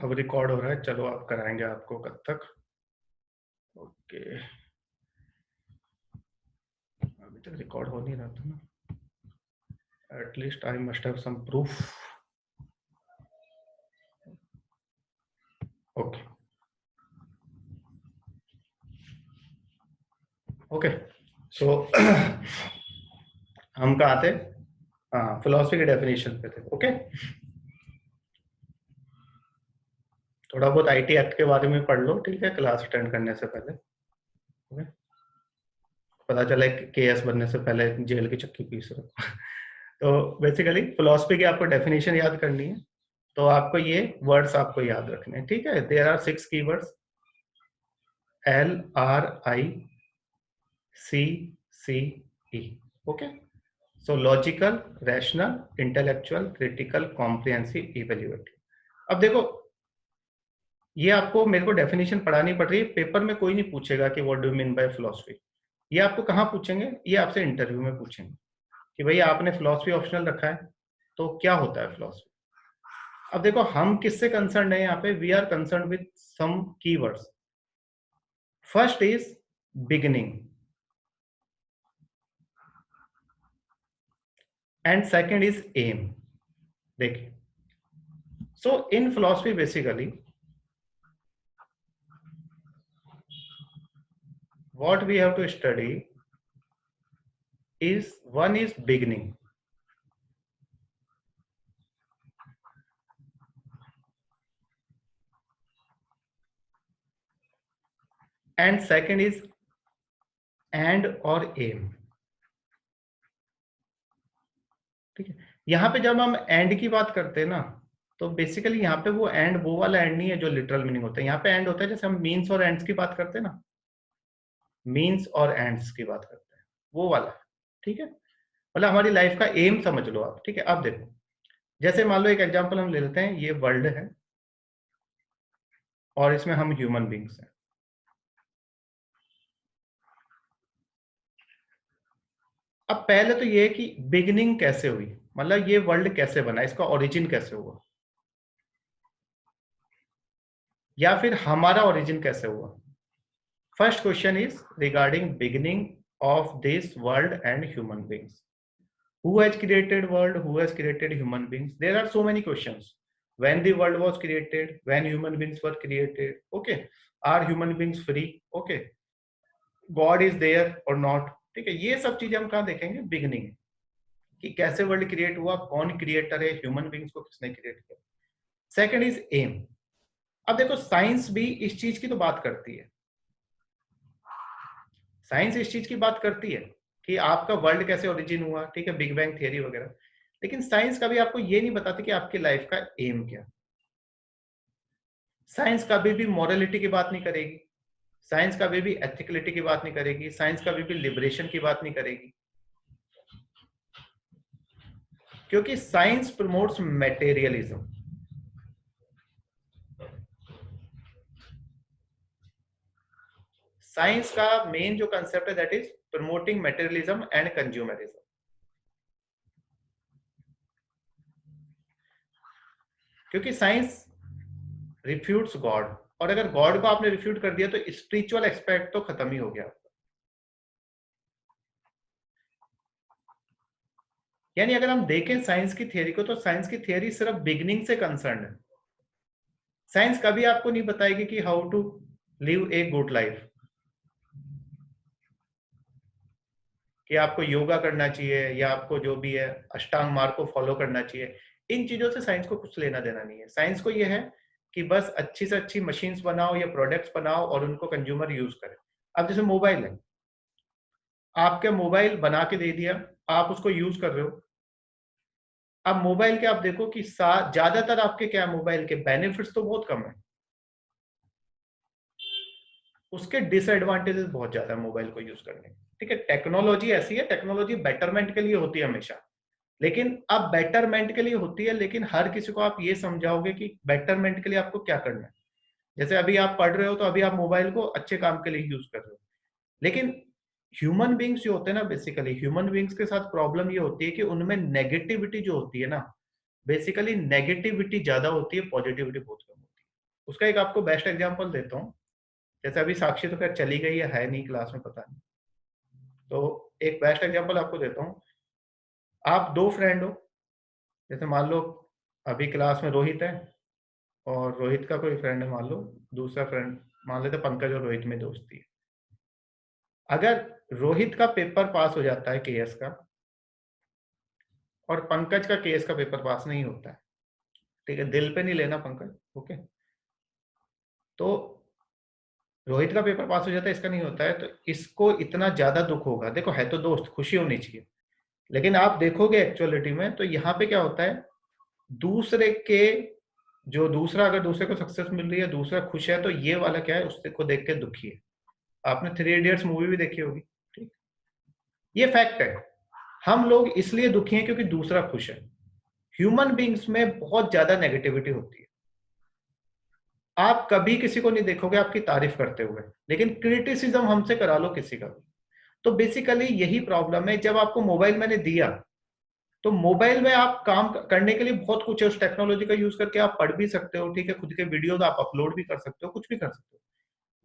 अब रिकॉर्ड हो रहा है, चलो आप कराएंगे आपको कब तक। ओके, अभी तक रिकॉर्ड हो नहीं रहा था ना, at least I must have some proof. Okay okay, so हम कहाँ थे? हाँ, फिलोसफी के डेफिनेशन पे थे। ओके, थोड़ा बहुत आईटी एक्ट के बारे में पढ़ लो, ठीक है, क्लास अटेंड करने से पहले। ओके, पता चला केएस बनने से पहले जेल की चक्की पीस रहे हो। तो बेसिकली फिलोसफी की आपको डेफिनेशन याद करनी है, तो आपको ये वर्ड्स आपको याद रखने हैं, ठीक है। There are 6 keywords, LRICCE। Okay, so logical, rational, intellectual, critical, comprehensive, evaluative. अब देखो, ये आपको मेरे को डेफिनेशन पढ़ानी पड़ रही है, पेपर में कोई नहीं पूछेगा कि what do you mean by philosophy. ये आपको कहाँ पूछेंगे? ये आपसे इंटरव्यू में पूछेंगे कि भैया आपने फिलोसफी ऑप्शनल रखा है, तो क्या होता है फिलोसफी। अब देखो, हम किससे कंसर्न है यहाँ पे? We are concern with some keywords. First is beginning and second is aim. देखिए, so in philosophy basically what we have to study is, one is beginning, and second is and or aim। ठीक है, यहाँ पे जब हम and की बात करते हैं ना, तो बेसिकली यहाँ पे वो एंड वो वाला एंड नहीं है जो लिटरल मीनिंग होता है। यहाँ पे एंड होता है जैसे हम मीन्स और एंड्स की बात करते हैं ना, मीन्स और एंड्स की बात करते हैं, वो वाला है। ठीक है, मतलब हमारी लाइफ का एम समझ लो आप। ठीक है, अब देखो, जैसे मान लो एक एग्जांपल हम ले लेते हैं, ये वर्ल्ड है और इसमें हम ह्यूमन बींग्स हैं। अब पहले तो ये है कि बिगिनिंग कैसे हुई, मतलब ये वर्ल्ड कैसे बना, इसका ओरिजिन कैसे हुआ, या फिर हमारा ओरिजिन कैसे हुआ। First question is regarding beginning of this world and human beings. Who has created world? Who has created human beings? There are so many questions. When the world was created, when human beings were created, okay, are human beings free? Okay, God is there or not? ठीक है, ये सब चीजें हम कहाँ देखेंगे? Beginning, कि कैसे वर्ल्ड क्रिएट हुआ, कौन क्रिएटर है, ह्यूमन बींग्स को किसने क्रिएट किया। Second is aim. अब देखो, साइंस भी इस चीज की तो बात करती है, साइंस इस चीज की बात करती है कि आपका वर्ल्ड कैसे ओरिजिन हुआ, ठीक है, बिग बैंग थियरी वगैरह। लेकिन साइंस कभी आपको ये नहीं बताती कि आपकी लाइफ का एम क्या। साइंस कभी भी मॉरलिटी की बात नहीं करेगी, साइंस कभी भी एथिकलिटी की बात नहीं करेगी, साइंस कभी भी लिबरेशन की बात नहीं करेगी, क्योंकि साइंस प्रमोट्स मटेरियलिज्म। साइंस का मेन जो कंसेप्ट है that is promoting materialism and consumerism. क्योंकि साइंस रिफ्यूट्स गॉड, और अगर गॉड को आपने रिफ्यूट कर दिया तो स्पिरिचुअल एक्सपेक्ट तो खत्म ही हो गया। यानी अगर हम देखें साइंस की थियरी को, तो साइंस की थियरी सिर्फ बिगनिंग से कंसर्न है। साइंस कभी आपको नहीं बताएगी कि how to live a good life, कि आपको योगा करना चाहिए या आपको जो भी है अष्टांग मार्ग को फॉलो करना चाहिए। इन चीजों से साइंस को कुछ लेना देना नहीं है। साइंस को ये है कि बस अच्छी से अच्छी मशीन्स बनाओ या प्रोडक्ट्स बनाओ और उनको कंज्यूमर यूज करे। अब जैसे मोबाइल है, आपके मोबाइल बना के दे दिया, आप उसको यूज कर रहे हो। अब मोबाइल के आप देखो कि ज्यादातर आपके क्या, मोबाइल के बेनिफिट्स तो बहुत कम है, उसके डिसएडवांटेजेस बहुत ज्यादा है मोबाइल को यूज करने के। ठीक है, टेक्नोलॉजी ऐसी है, टेक्नोलॉजी बेटरमेंट के लिए होती है हमेशा, लेकिन अब बेटरमेंट के लिए होती है, लेकिन हर किसी को आप ये समझाओगे कि बेटरमेंट के लिए आपको क्या करना है। जैसे अभी आप पढ़ रहे हो तो अभी आप मोबाइल को अच्छे काम के लिए यूज कर रहे हो, लेकिन ह्यूमन बींग्स जो होते हैं ना, बेसिकली ह्यूमन बींग्स के साथ प्रॉब्लम ये होती है कि उनमें नेगेटिविटी जो होती है ना, बेसिकली नेगेटिविटी ज्यादा होती है, पॉजिटिविटी बहुत कम होती है। उसका एक आपको बेस्ट एग्जांपल देता हूँ। जैसे अभी साक्षी तो खैर चली गई है नहीं क्लास में, पता नहीं, तो एक बेस्ट एग्जांपल आपको देता हूँ। आप दो फ्रेंड हो, जैसे मान लो अभी क्लास में रोहित है और रोहित का कोई फ्रेंड है, मान लो दूसरा फ्रेंड, मान लेते पंकज और रोहित में दोस्ती है। अगर रोहित का पेपर पास हो जाता है केएस का और पंकज का केएस का पेपर पास नहीं होता है, ठीक है, दिल पे नहीं लेना पंकज, ओके, तो रोहित का पेपर पास हो जाता है, इसका नहीं होता है, तो इसको इतना ज्यादा दुख होगा। देखो है तो दोस्त, खुशी होनी चाहिए, लेकिन आप देखोगे एक्चुअलिटी में तो यहाँ पे क्या होता है, दूसरे के जो दूसरा, अगर दूसरे को सक्सेस मिल रही है, दूसरा खुश है, तो ये वाला क्या है, उससे को देख के दुखी है। आपने थ्री इडियट्स मूवी भी देखी होगी, ठीक, ये फैक्ट है। हम लोग इसलिए दुखी हैं क्योंकि दूसरा खुश है। ह्यूमन बींग्स में बहुत ज्यादा नेगेटिविटी होती है। आप कभी किसी को नहीं देखोगे आपकी तारीफ करते हुए, लेकिन क्रिटिसिज्म हमसे करा लो किसी का भी। तो बेसिकली यही प्रॉब्लम है। जब आपको मोबाइल मैंने दिया, तो मोबाइल में आप काम करने के लिए बहुत कुछ है, उस टेक्नोलॉजी का यूज करके आप पढ़ भी सकते हो, ठीक है, खुद के वीडियोस आप अपलोड भी कर सकते हो, कुछ भी कर सकते हो।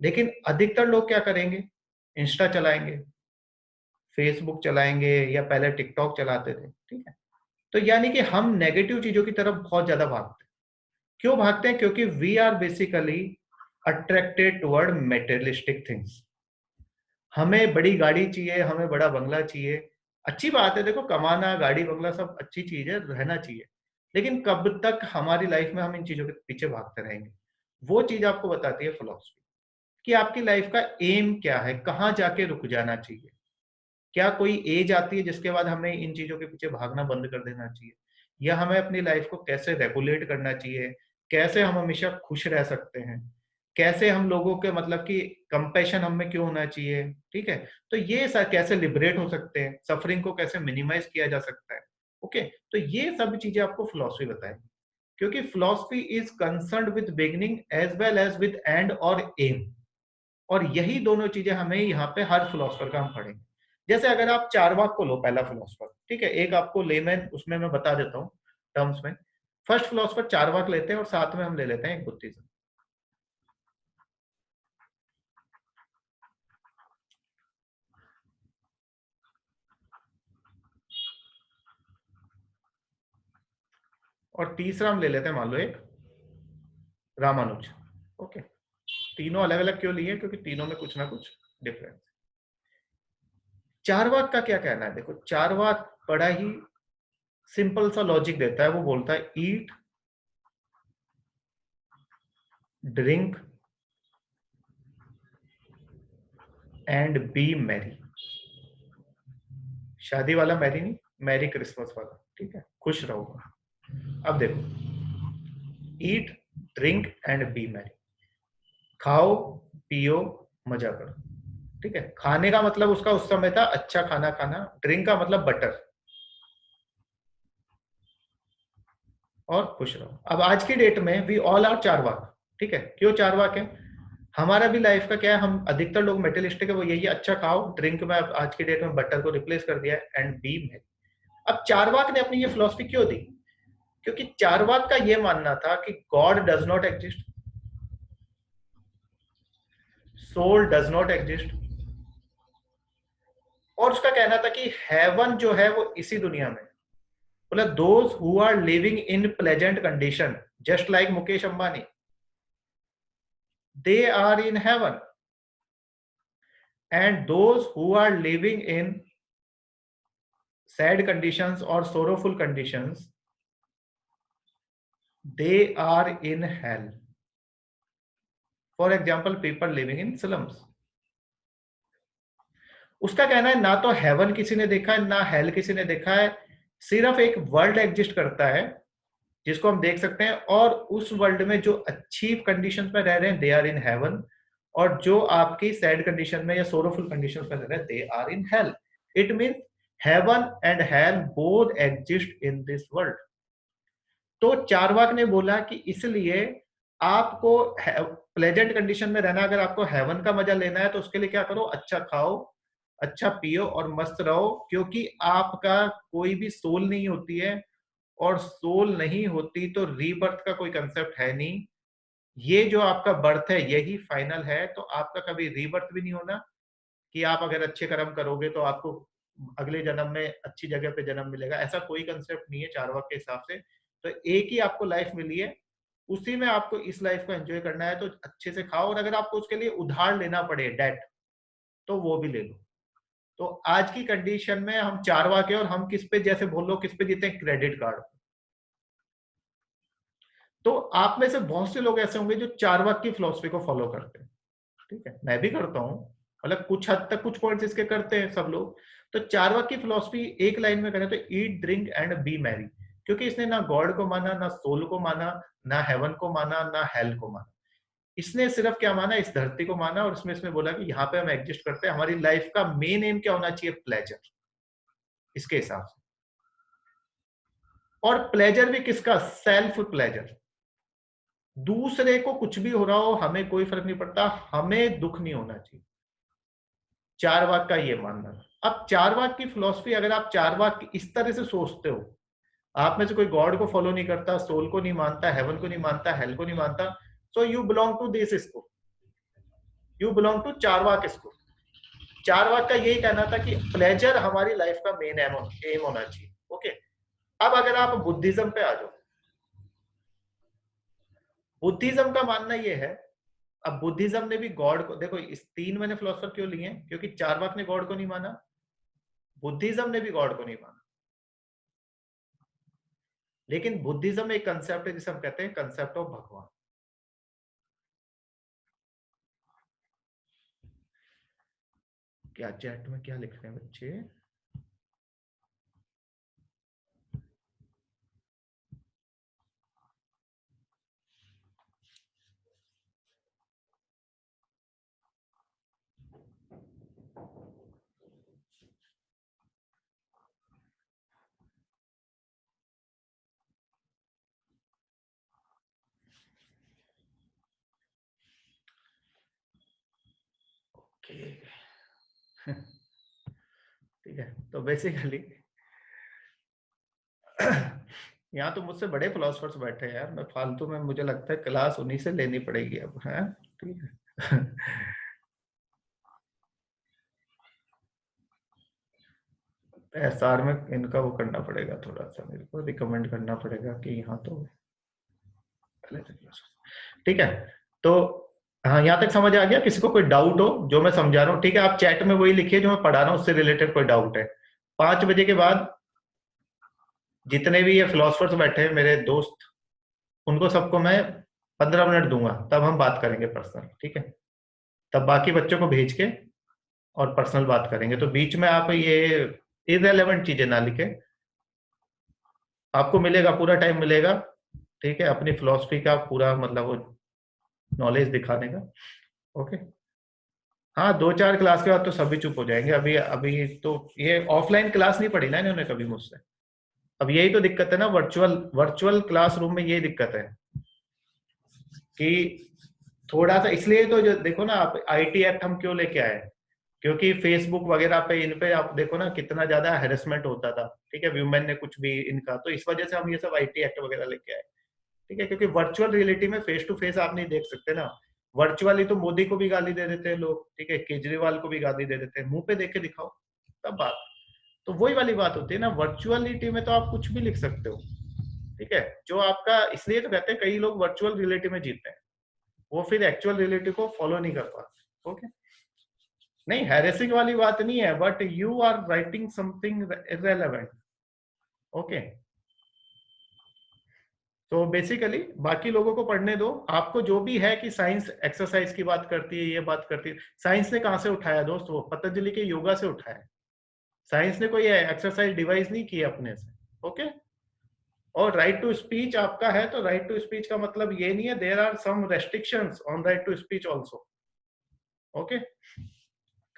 लेकिन अधिकतर लोग क्या करेंगे, इंस्टा चलाएंगे, फेसबुक चलाएंगे, या पहले टिकटॉक चलाते थे, ठीक है। तो यानी कि हम नेगेटिव चीजों की तरफ बहुत ज्यादा भागते हैं। क्यों भागते हैं? क्योंकि we are basically attracted toward materialistic things. हमें बड़ी गाड़ी चाहिए, हमें बड़ा बंगला चाहिए। अच्छी बात है, देखो कमाना, गाड़ी बंगला सब अच्छी चीज है, रहना चाहिए, लेकिन कब तक हमारी लाइफ में हम इन चीजों के पीछे भागते रहेंगे? वो चीज आपको बताती है फिलॉसफी, कि आपकी लाइफ का एम क्या है, कहाँ जाके रुक जाना चाहिए। क्या कोई एज आती है जिसके बाद हमें इन चीजों के पीछे भागना बंद कर देना चाहिए, या हमें अपनी लाइफ को कैसे रेगुलेट करना चाहिए, कैसे हम हमेशा खुश रह सकते हैं, कैसे हम लोगों के मतलब कि कंपैशन हमें क्यों होना चाहिए, ठीक है, तो ये कैसे लिबरेट हो सकते हैं, सफरिंग को कैसे मिनिमाइज किया जा सकता है, ओके। तो ये सब चीजें आपको फिलॉसफी बताएगी, क्योंकि philosophy is concerned with beginning as well as with end और एम। और यही दोनों चीजें हमें यहाँ पे हर फिलोसफर का हम पढ़ेंगे। जैसे अगर आप चारवाक को लो, पहला फिलोसफर, ठीक है, एक आपको लेमैन उसमें मैं बता देता हूँ टर्म्स में। फर्स्ट फिलोसफर चारवाक लेते हैं और साथ में हम ले लेते हैं एक बुद्धिज्म। और तीसरा हम ले लेते हैं मान लो एक रामानुज, ओके। तीनों अलग अलग क्यों लिए? क्योंकि तीनों में कुछ ना कुछ डिफरेंस। चारवाक का क्या कहना है? देखो चारवाक बड़ा ही सिंपल सा लॉजिक देता है। वो बोलता है ईट, ड्रिंक एंड बी मैरी। शादी वाला मैरी नहीं, मैरी क्रिसमस वाला, ठीक है, खुश रहो। अब देखो, ईट, ड्रिंक एंड बी मैरी, खाओ, पियो, मजा करो, ठीक है। खाने का मतलब उसका उस समय था अच्छा खाना खाना, ड्रिंक का मतलब बटर, और खुश रहो। अब आज की डेट में वी ऑल आर चारवाक, ठीक है। क्यों चारवाक है? हमारा भी लाइफ का क्या है, हम अधिकतर लोग मेटेरियलिस्टिक है, वो यही अच्छा खाओ, ड्रिंक में आज की डेट में बटर को रिप्लेस कर दिया है, एंड बी मैरी। अब चारवाक ने अपनी ये फिलॉसफी क्यों दी? क्योंकि चारवाक का ये मानना था कि God does not exist, soul does not exist, और उसका कहना था कि हेवन जो है वो इसी दुनिया में, मतलब those who are living in pleasant condition, just like Mukesh Ambani, they are in heaven, and those who are living in sad conditions और sorrowful conditions, they are in hell. For example people living in slums. उसका कहना है ना तो haven किसी ने देखा है, ना हेल किसी ने देखा है, सिर्फ एक वर्ल्ड एग्जिस्ट करता है जिसको हम देख सकते हैं, और उस वर्ल्ड में जो अच्छी कंडीशंस में रह रहे हैं दे आर इन हेवन, और जो आपकी सैड कंडीशन में या सोरोफुल कंडीशंस में रह रहे हैं they are in hell. It means heaven and hell both exist in this world. तो चारवाक ने बोला कि इसलिए आपको प्लेजेंट कंडीशन में रहना, अगर आपको हेवन का मजा लेना है तो उसके लिए क्या करो, अच्छा खाओ, अच्छा पियो और मस्त रहो, क्योंकि आपका कोई भी सोल नहीं होती है, और सोल नहीं होती तो रीबर्थ का कोई कंसेप्ट है नहीं। ये जो आपका बर्थ है यही फाइनल है, तो आपका कभी रीबर्थ भी नहीं होना कि आप अगर अच्छे कर्म करोगे तो आपको अगले जन्म में अच्छी जगह पे जन्म मिलेगा, ऐसा कोई कंसेप्ट नहीं है चारवाक के हिसाब से। तो एक ही आपको लाइफ मिली है, उसी में आपको इस लाइफ को एंजॉय करना है, तो अच्छे से खाओ, और अगर आपको उसके लिए उधार लेना पड़े डेट, तो वो भी ले लो। तो आज की कंडीशन में हम चारवाक है, और हम किस पे, जैसे बोलो किस पे जीते हैं, क्रेडिट कार्ड। तो आप में से बहुत से लोग ऐसे होंगे जो चारवाक की फिलॉसफी को फॉलो करते हैं, ठीक है, मैं भी करता हूँ, मतलब कुछ हद तक कुछ पॉइंट्स इसके करते हैं सब लोग। तो चारवाक की फिलॉसफी एक लाइन में करें तो eat drink and B Mary, क्योंकि इसने ना गॉड को माना, ना सोल को माना, ना हेवन को माना, ना हेल को माना। इसने सिर्फ क्या माना, इस धरती को माना, और इसमें इसने बोला कि यहाँ पे हम एग्जिस्ट करते हैं, हमारी लाइफ का मेन एम क्या होना चाहिए, प्लेजर, इसके हिसाब से। और प्लेजर भी किसका, सेल्फ प्लेजर। दूसरे को कुछ भी हो रहा हो हमें कोई फर्क नहीं पड़ता, हमें दुख नहीं होना चाहिए। चार वाक का ये मानना। अब चार वाक की फिलॉसफी, अगर आप चार वाक इस तरह से सोचते हो, आप में से कोई गॉड को फॉलो नहीं करता, सोल को नहीं मानता, हेवन को नहीं मानता, हेल को नहीं मानता, so you belong to this school, you belong to Charvak school. चार वाक का यही कहना था कि प्लेजर हमारी लाइफ का मेन एम होना चाहिए। ओके, अब अगर आप बुद्धिज्म पे आ जाओ, बुद्धिज्म का मानना यह है, अब बुद्धिज्म ने भी गॉड को, देखो इस तीन मैंने फिलोसफर क्यों लिए हैं, क्योंकि चारवाक ने गॉड को नहीं माना, बुद्धिज्म ने भी गॉड को नहीं माना, लेकिन बुद्धिज्म में एक कंसेप्ट है जिसे हम कहते हैं कंसेप्ट ऑफ भगवान। क्या चैट में क्या लिख रहे हैं बच्चे? ओके ठीक है, तो बेसिकली यहाँ तो मुझसे बड़े फिलोसफर्स बैठे हैं यार, मैं फालतू में, मुझे लगता है क्लास उन्हीं से लेनी पड़ेगी अब, है ठीक है। एसआर में इनका वो करना पड़ेगा, थोड़ा सा मेरे को रिकमेंड करना पड़ेगा कि यहाँ तो ठीक है। तो हाँ, यहाँ तक समझ आ गया? किसी को कोई डाउट हो जो मैं समझा रहा हूँ, ठीक है, आप चैट में वही लिखिए जो मैं पढ़ा रहा हूँ, उससे रिलेटेड कोई डाउट है। 5 बजे के बाद जितने भी ये फिलोसफर्स बैठे हैं मेरे दोस्त, उनको सबको मैं 15 मिनट दूंगा, तब हम बात करेंगे पर्सनल, ठीक है, तब बाकी बच्चों को भेज के और पर्सनल बात करेंगे। तो बीच में आप ये इररेलेवेंट चीजें ना लिखे, आपको मिलेगा, पूरा टाइम मिलेगा, ठीक है, अपनी फिलोसफी का पूरा मतलब वो नॉलेज दिखाने का। ओके, हाँ 2-4 क्लास के बाद तो सभी चुप हो जाएंगे। अभी अभी तो ये ऑफलाइन क्लास नहीं पढ़ी ना इन्होंने कभी मुझसे, अब यही तो दिक्कत है ना, वर्चुअल वर्चुअल क्लासरूम में यही दिक्कत है कि थोड़ा सा, इसलिए तो जो देखो ना आप, आईटी एक्ट हम क्यों लेके आए, क्योंकि फेसबुक वगैरह पे, इन पे आप देखो ना कितना ज्यादा हेरेसमेंट होता था, ठीक है, व्यूमेन ने कुछ भी इनका, तो इस वजह से हम ये सब आईटी एक्ट वगैरह लेके आए, ठीक है, क्योंकि वर्चुअल रियलिटी में फेस टू फेस आप नहीं देख सकते ना। वर्चुअली तो मोदी को भी गाली दे देते हैं लोग, ठीक है, केजरीवाल को भी गाली दे देते हैं, मुंह पे देख के दिखाओ तब बात। तो वही वाली बात होती है ना, वर्चुअलिटी में तो आप कुछ भी लिख सकते हो, ठीक है, जो आपका, इसलिए तो कहते हैं कई लोग वर्चुअल रियलिटी में जीते हैं, वो फिर एक्चुअल रियलिटी को फॉलो नहीं कर पाते। ओके, नहीं हैरेसिंग वाली बात नहीं है, but you are writing something irrelevant. Okay, तो बेसिकली बाकी लोगों को पढ़ने दो, आपको जो भी है कि साइंस एक्सरसाइज की बात करती है, ये बात करती है, साइंस ने कहां से उठाया दोस्त, वो पतंजलि के योगा से उठाया। साइंस ने कोई एक्सरसाइज डिवाइस नहीं की अपने से। ओके, और राइट टू स्पीच आपका है, तो राइट टू स्पीच का मतलब ये नहीं है, there are some restrictions on right to speech also. Okay,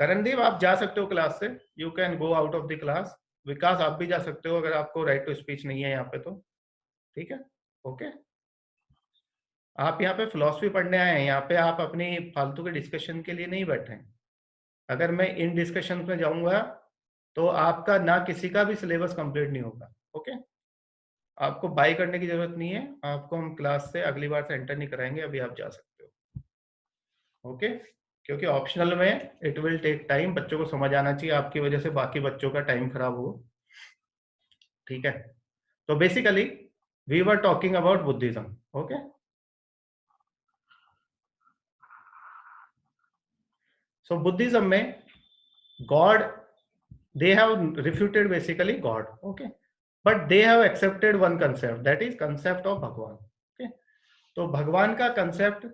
Karandeep आप जा सकते हो क्लास से, you can go out of the class. Vikas आप भी जा सकते हो अगर आपको राइट टू स्पीच नहीं है यहाँ पे तो, ठीक है। ओके, आप यहाँ पे फिलोसफी पढ़ने आए हैं, यहाँ पे आप अपनी फालतू के डिस्कशन के लिए नहीं बैठे हैं। अगर मैं इन डिस्कशन में जाऊंगा तो आपका ना किसी का भी सिलेबस कंप्लीट नहीं होगा। ओके, आपको बाय करने की जरूरत नहीं है, आपको हम क्लास से अगली बार से एंटर नहीं कराएंगे, अभी आप जा सकते हो। ओके, क्योंकि ऑप्शनल में इट विल टेक टाइम, बच्चों को समझ आना चाहिए, आपकी वजह से बाकी बच्चों का टाइम खराब हो। ठीक है, तो basically we were talking about Buddhism. Okay, so Buddhism में God, they have refuted basically God, okay, but they have accepted one concept, that is concept of भगवान। okay, तो भगवान का कंसेप्ट,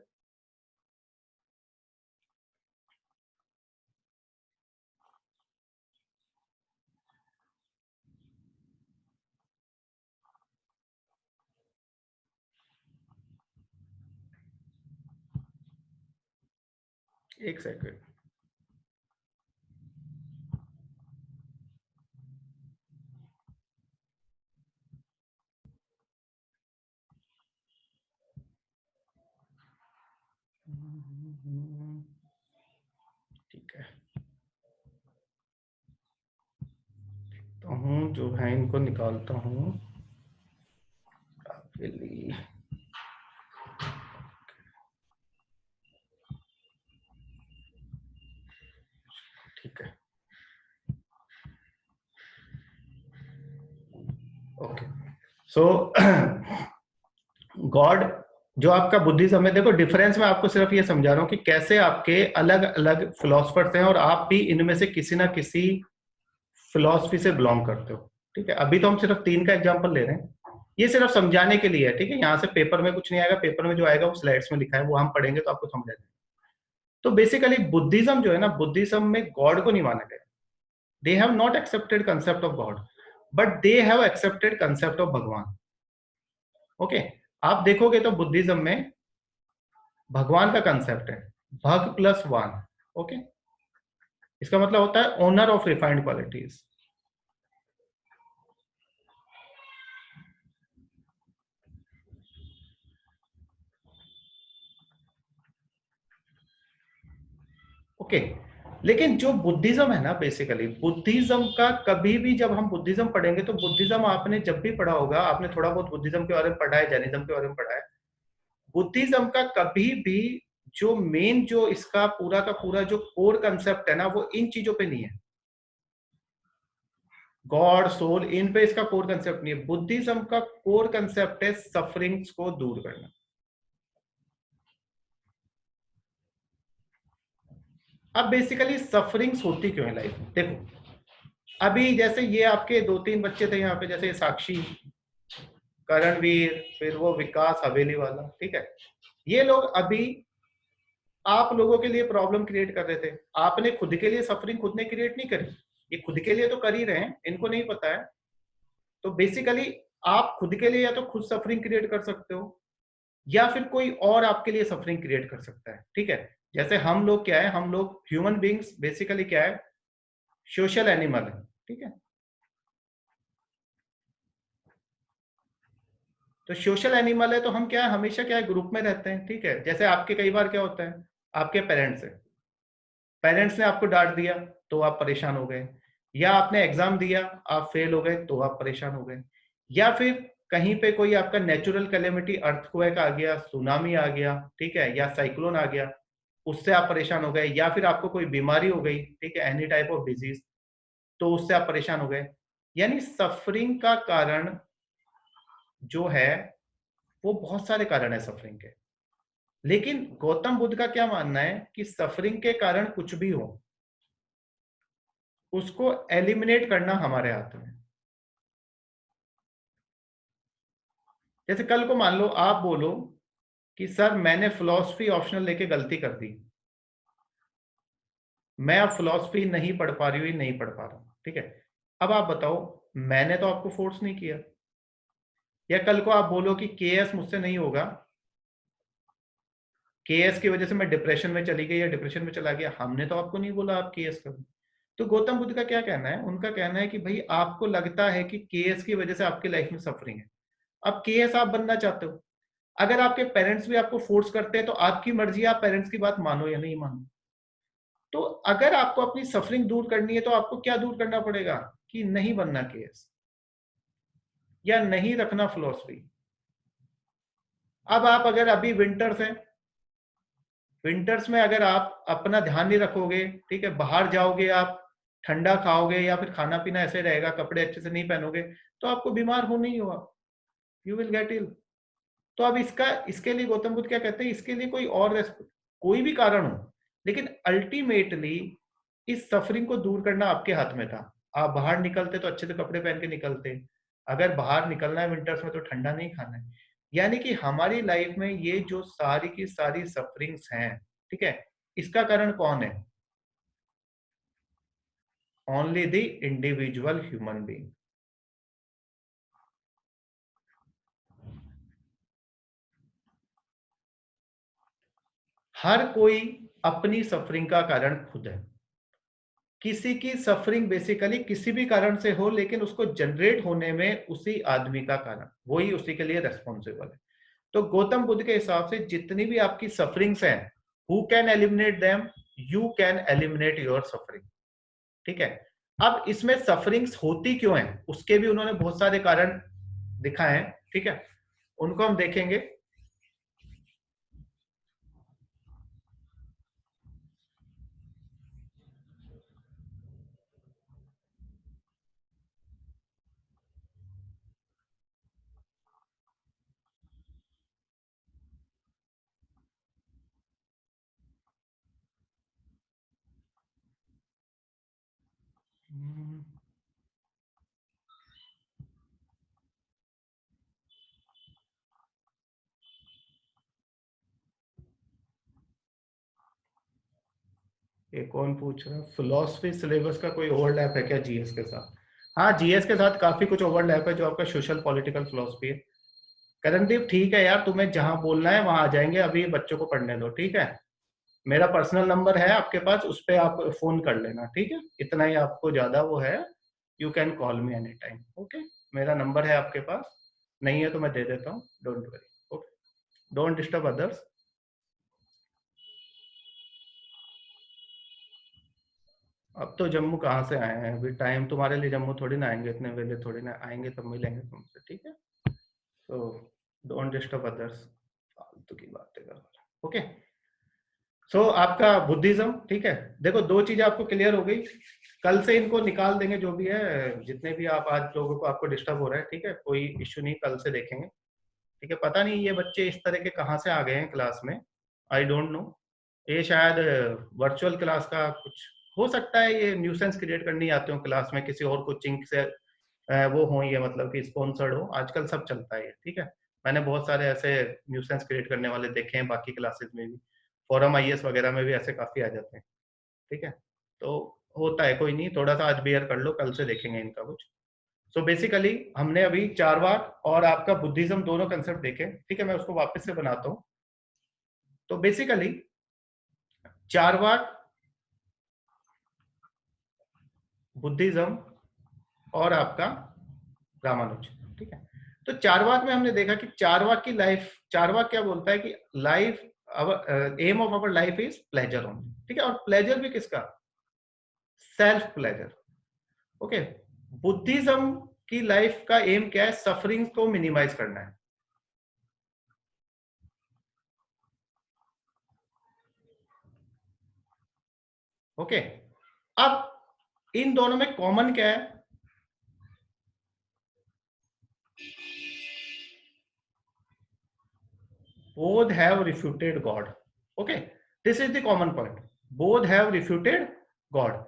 एक सेकंड, ठीक है, तो हूँ जो है इनको निकालता हूँ आपके लिए। ठीक है, ओके, सो गॉड, जो आपका बुद्धिज्म है, देखो डिफरेंस मैं आपको सिर्फ ये समझा रहा हूँ कि कैसे आपके अलग अलग फिलोसफर्स हैं और आप भी इनमें से किसी ना किसी फिलॉसफी से बिलोंग करते हो। ठीक है, अभी तो हम सिर्फ 3 का एग्जांपल ले रहे हैं, ये सिर्फ समझाने के लिए है। ठीक है, यहाँ से पेपर में कुछ नहीं आएगा, पेपर में जो आएगा वो स्लाइड्स में लिखा है, वो हम पढ़ेंगे तो आपको समझ आ जाएगा। तो बेसिकली बुद्धिज्म जो है ना, बुद्धिज्म में गॉड को नहीं माना गया, they have not accepted concept of God, but they have accepted concept of भगवान। ओके, आप देखोगे तो बुद्धिज्म में भगवान का कंसेप्ट है, भग प्लस वान। ओके, इसका मतलब होता है owner of refined qualities. Okay, लेकिन जो बुद्धिज्म है ना, बेसिकली बुद्धिज्म का कभी भी, जब हम बुद्धिज्म पढ़ेंगे तो बुद्धिज्म आपने जब भी पढ़ा होगा, आपने थोड़ा बहुत बुद्धिज्म के बारे में पढ़ा है, जैनिज्म के बारे में पढ़ा है, बुद्धिज्म का कभी भी जो मेन, जो इसका पूरा का पूरा जो कोर कंसेप्ट है ना, वो इन चीजों पे नहीं है, गॉड सोल, इन पे इसका कोर कंसेप्ट नहीं है। बुद्धिज्म का कोर कंसेप्ट है सफरिंग्स को दूर करना। अब बेसिकली सफरिंग्स होती क्यों है लाइफ में, देखो अभी जैसे ये आपके 2-3 बच्चे थे यहाँ पे, जैसे साक्षी, करणवीर, फिर वो विकास हवेली वाला, ठीक है, ये लोग अभी आप लोगों के लिए प्रॉब्लम क्रिएट कर रहे थे, आपने खुद के लिए सफरिंग खुद ने क्रिएट नहीं करी, ये खुद के लिए तो कर ही रहे हैं, इनको नहीं पता है। तो बेसिकली आप खुद के लिए या तो खुद सफरिंग क्रिएट कर सकते हो, या फिर कोई और आपके लिए सफरिंग क्रिएट कर सकता है। ठीक है, जैसे हम लोग क्या है, हम लोग ह्यूमन बींग्स बेसिकली क्या है, सोशल एनिमल है। ठीक है, तो सोशल एनिमल है, तो हम क्या है, हमेशा क्या है, ग्रुप में रहते हैं। ठीक है, जैसे आपके कई बार क्या होता है, आपके पेरेंट्स है, पेरेंट्स ने आपको डांट दिया तो आप परेशान हो गए, या आपने एग्जाम दिया आप फेल हो गए तो आप परेशान हो गए, या फिर कहीं पे कोई आपका नेचुरल कैलेमिटी, अर्थक्वेक आ गया, सुनामी आ गया, ठीक है, या साइक्लोन आ गया, उससे आप परेशान हो गए, या फिर आपको कोई बीमारी हो गई, ठीक है, एनी टाइप ऑफ डिजीज, तो उससे आप परेशान हो गए। यानी सफरिंग का कारण जो है, वो बहुत सारे कारण है सफरिंग के, लेकिन गौतम बुद्ध का क्या मानना है कि सफरिंग के कारण कुछ भी हो, उसको एलिमिनेट करना हमारे हाथ में। जैसे कल को मान लो आप बोलो कि सर मैंने फिलॉसफी ऑप्शनल लेके गलती कर दी, मैं अब फिलॉसफी नहीं पढ़ पा रही हूँ, नहीं पढ़ पा रहा हूँ, ठीक है, अब आप बताओ, मैंने तो आपको फोर्स नहीं किया। या कल को आप बोलो कि केएस मुझसे नहीं होगा, केएस की वजह से मैं डिप्रेशन में चली गई या डिप्रेशन में चला गया, हमने तो आपको नहीं बोला आप केएस करो। तो गौतम बुद्ध का क्या कहना है, उनका कहना है कि भाई आपको लगता है कि केएस की वजह से आपकी लाइफ में सफरिंग है, अब केएस आप बनना चाहते हो, अगर आपके पेरेंट्स भी आपको फोर्स करते हैं तो आपकी मर्जी है, आप पेरेंट्स की बात मानो या नहीं मानो। तो अगर आपको अपनी सफरिंग दूर करनी है तो आपको क्या दूर करना पड़ेगा, कि नहीं बनना केएस। या नहीं रखना फिलॉसफी। अब आप अगर अभी विंटर्स हैं, विंटर्स में अगर आप अपना ध्यान नहीं रखोगे, ठीक है, बाहर जाओगे आप, ठंडा खाओगे या फिर खाना पीना ऐसे रहेगा, कपड़े अच्छे से नहीं पहनोगे, तो आपको बीमार होना ही होगा, यू विल गेट इल। तो अब इसके लिए गौतम बुद्ध क्या कहते हैं, इसके लिए कोई भी कारण हो, लेकिन अल्टीमेटली इस सफरिंग को दूर करना आपके हाथ में था। आप बाहर निकलते तो अच्छे से कपड़े पहन के निकलते, अगर बाहर निकलना है विंटर्स में तो ठंडा नहीं खाना है। यानी कि हमारी लाइफ में ये जो सारी की सारी सफरिंग्स हैं, ठीक है, इसका कारण कौन है? Only the individual human being. हर कोई अपनी सफरिंग का कारण खुद है। किसी की सफरिंग बेसिकली किसी भी कारण से हो, लेकिन उसको जनरेट होने में उसी आदमी का कारण, वही उसी के लिए रेस्पॉन्सिबल है। तो गौतम बुद्ध के हिसाब से जितनी भी आपकी सफरिंग्स हैं, who can eliminate them? You can eliminate your suffering. ठीक है। अब इसमें सफरिंग्स होती क्यों हैं, उसके भी उन्होंने बहुत सारे कारण दिखाए हैं, ठीक है, उनको हम देखेंगे। ये कौन पूछ रहा है, फिलोसफी सिलेबस का कोई ओवरलैप है क्या जीएस के साथ? हाँ, जीएस के साथ काफी कुछ ओवरलैप है, जो आपका सोशल पॉलिटिकल फिलोसफी है। करणदीप ठीक है यार, तुम्हें जहां बोलना है वहां आ जाएंगे, अभी बच्चों को पढ़ने दो, ठीक है। मेरा पर्सनल नंबर है आपके पास, उस पर आप फोन कर लेना, ठीक है, इतना ही आपको ज्यादा वो है। You can call me any time, okay. मेरा नंबर है आपके पास, नहीं है तो मैं दे देता हूँ, don't worry, okay, don't disturb others. अब तो जम्मू कहाँ से आए हैं, अभी टाइम तुम्हारे लिए जम्मू थोड़ी ना आएंगे, इतने वेले थोड़ी ना आएंगे, तब मिलेंगे तुमसे, ठीक है। तो डोंट डिस्टर्ब अदर्स, फालतू की बातें करो, ओके। सो आपका बुद्धिज्म, ठीक है। देखो दो चीजें आपको क्लियर हो गई, कल से इनको निकाल देंगे जो भी है, जितने भी आप आज लोगों को आपको डिस्टर्ब हो रहा है, ठीक है, कोई इश्यू नहीं, कल से देखेंगे, ठीक है। पता नहीं ये बच्चे इस तरह के कहाँ से आ गए हैं क्लास में, आई डोंट नो। ये शायद वर्चुअल क्लास का कुछ हो सकता है, ये न्यूसेंस क्रिएट करनी आते हो क्लास में, किसी और कोचिंग से वो हो, ये मतलब कि स्पॉन्सर्ड हो, आजकल सब चलता है ये, ठीक है। मैंने बहुत सारे ऐसे न्यूसेंस क्रिएट करने वाले देखे हैं बाकी क्लासेस में भी, फोरम आईएएस वगैरह में भी ऐसे काफी आ जाते हैं, ठीक है। तो होता है, कोई नहीं, थोड़ा सा आज बियर कर लो, कल से देखेंगे इनका कुछ। सो बेसिकली हमने अभी चारवाक और आपका बुद्धिज्म दोनों कंसेप्ट देखे, ठीक है, मैं उसको वापस से बनाता हूँ। तो बेसिकली चारवाक, बुद्धिज्म और आपका रामानुज, ठीक है। तो चारवाक में हमने देखा कि चारवाक की लाइफ, चारवाक क्या बोलता है कि life, aim of our life is pleasure only, ठीक है, और प्लेजर भी किसका? Self pleasure, okay. बुद्धिज्म की लाइफ का एम क्या है? सफरिंग को मिनिमाइज करना है, ओके। अब इन दोनों में कॉमन क्या है? both have refuted God, okay, this is the common point, both have refuted God।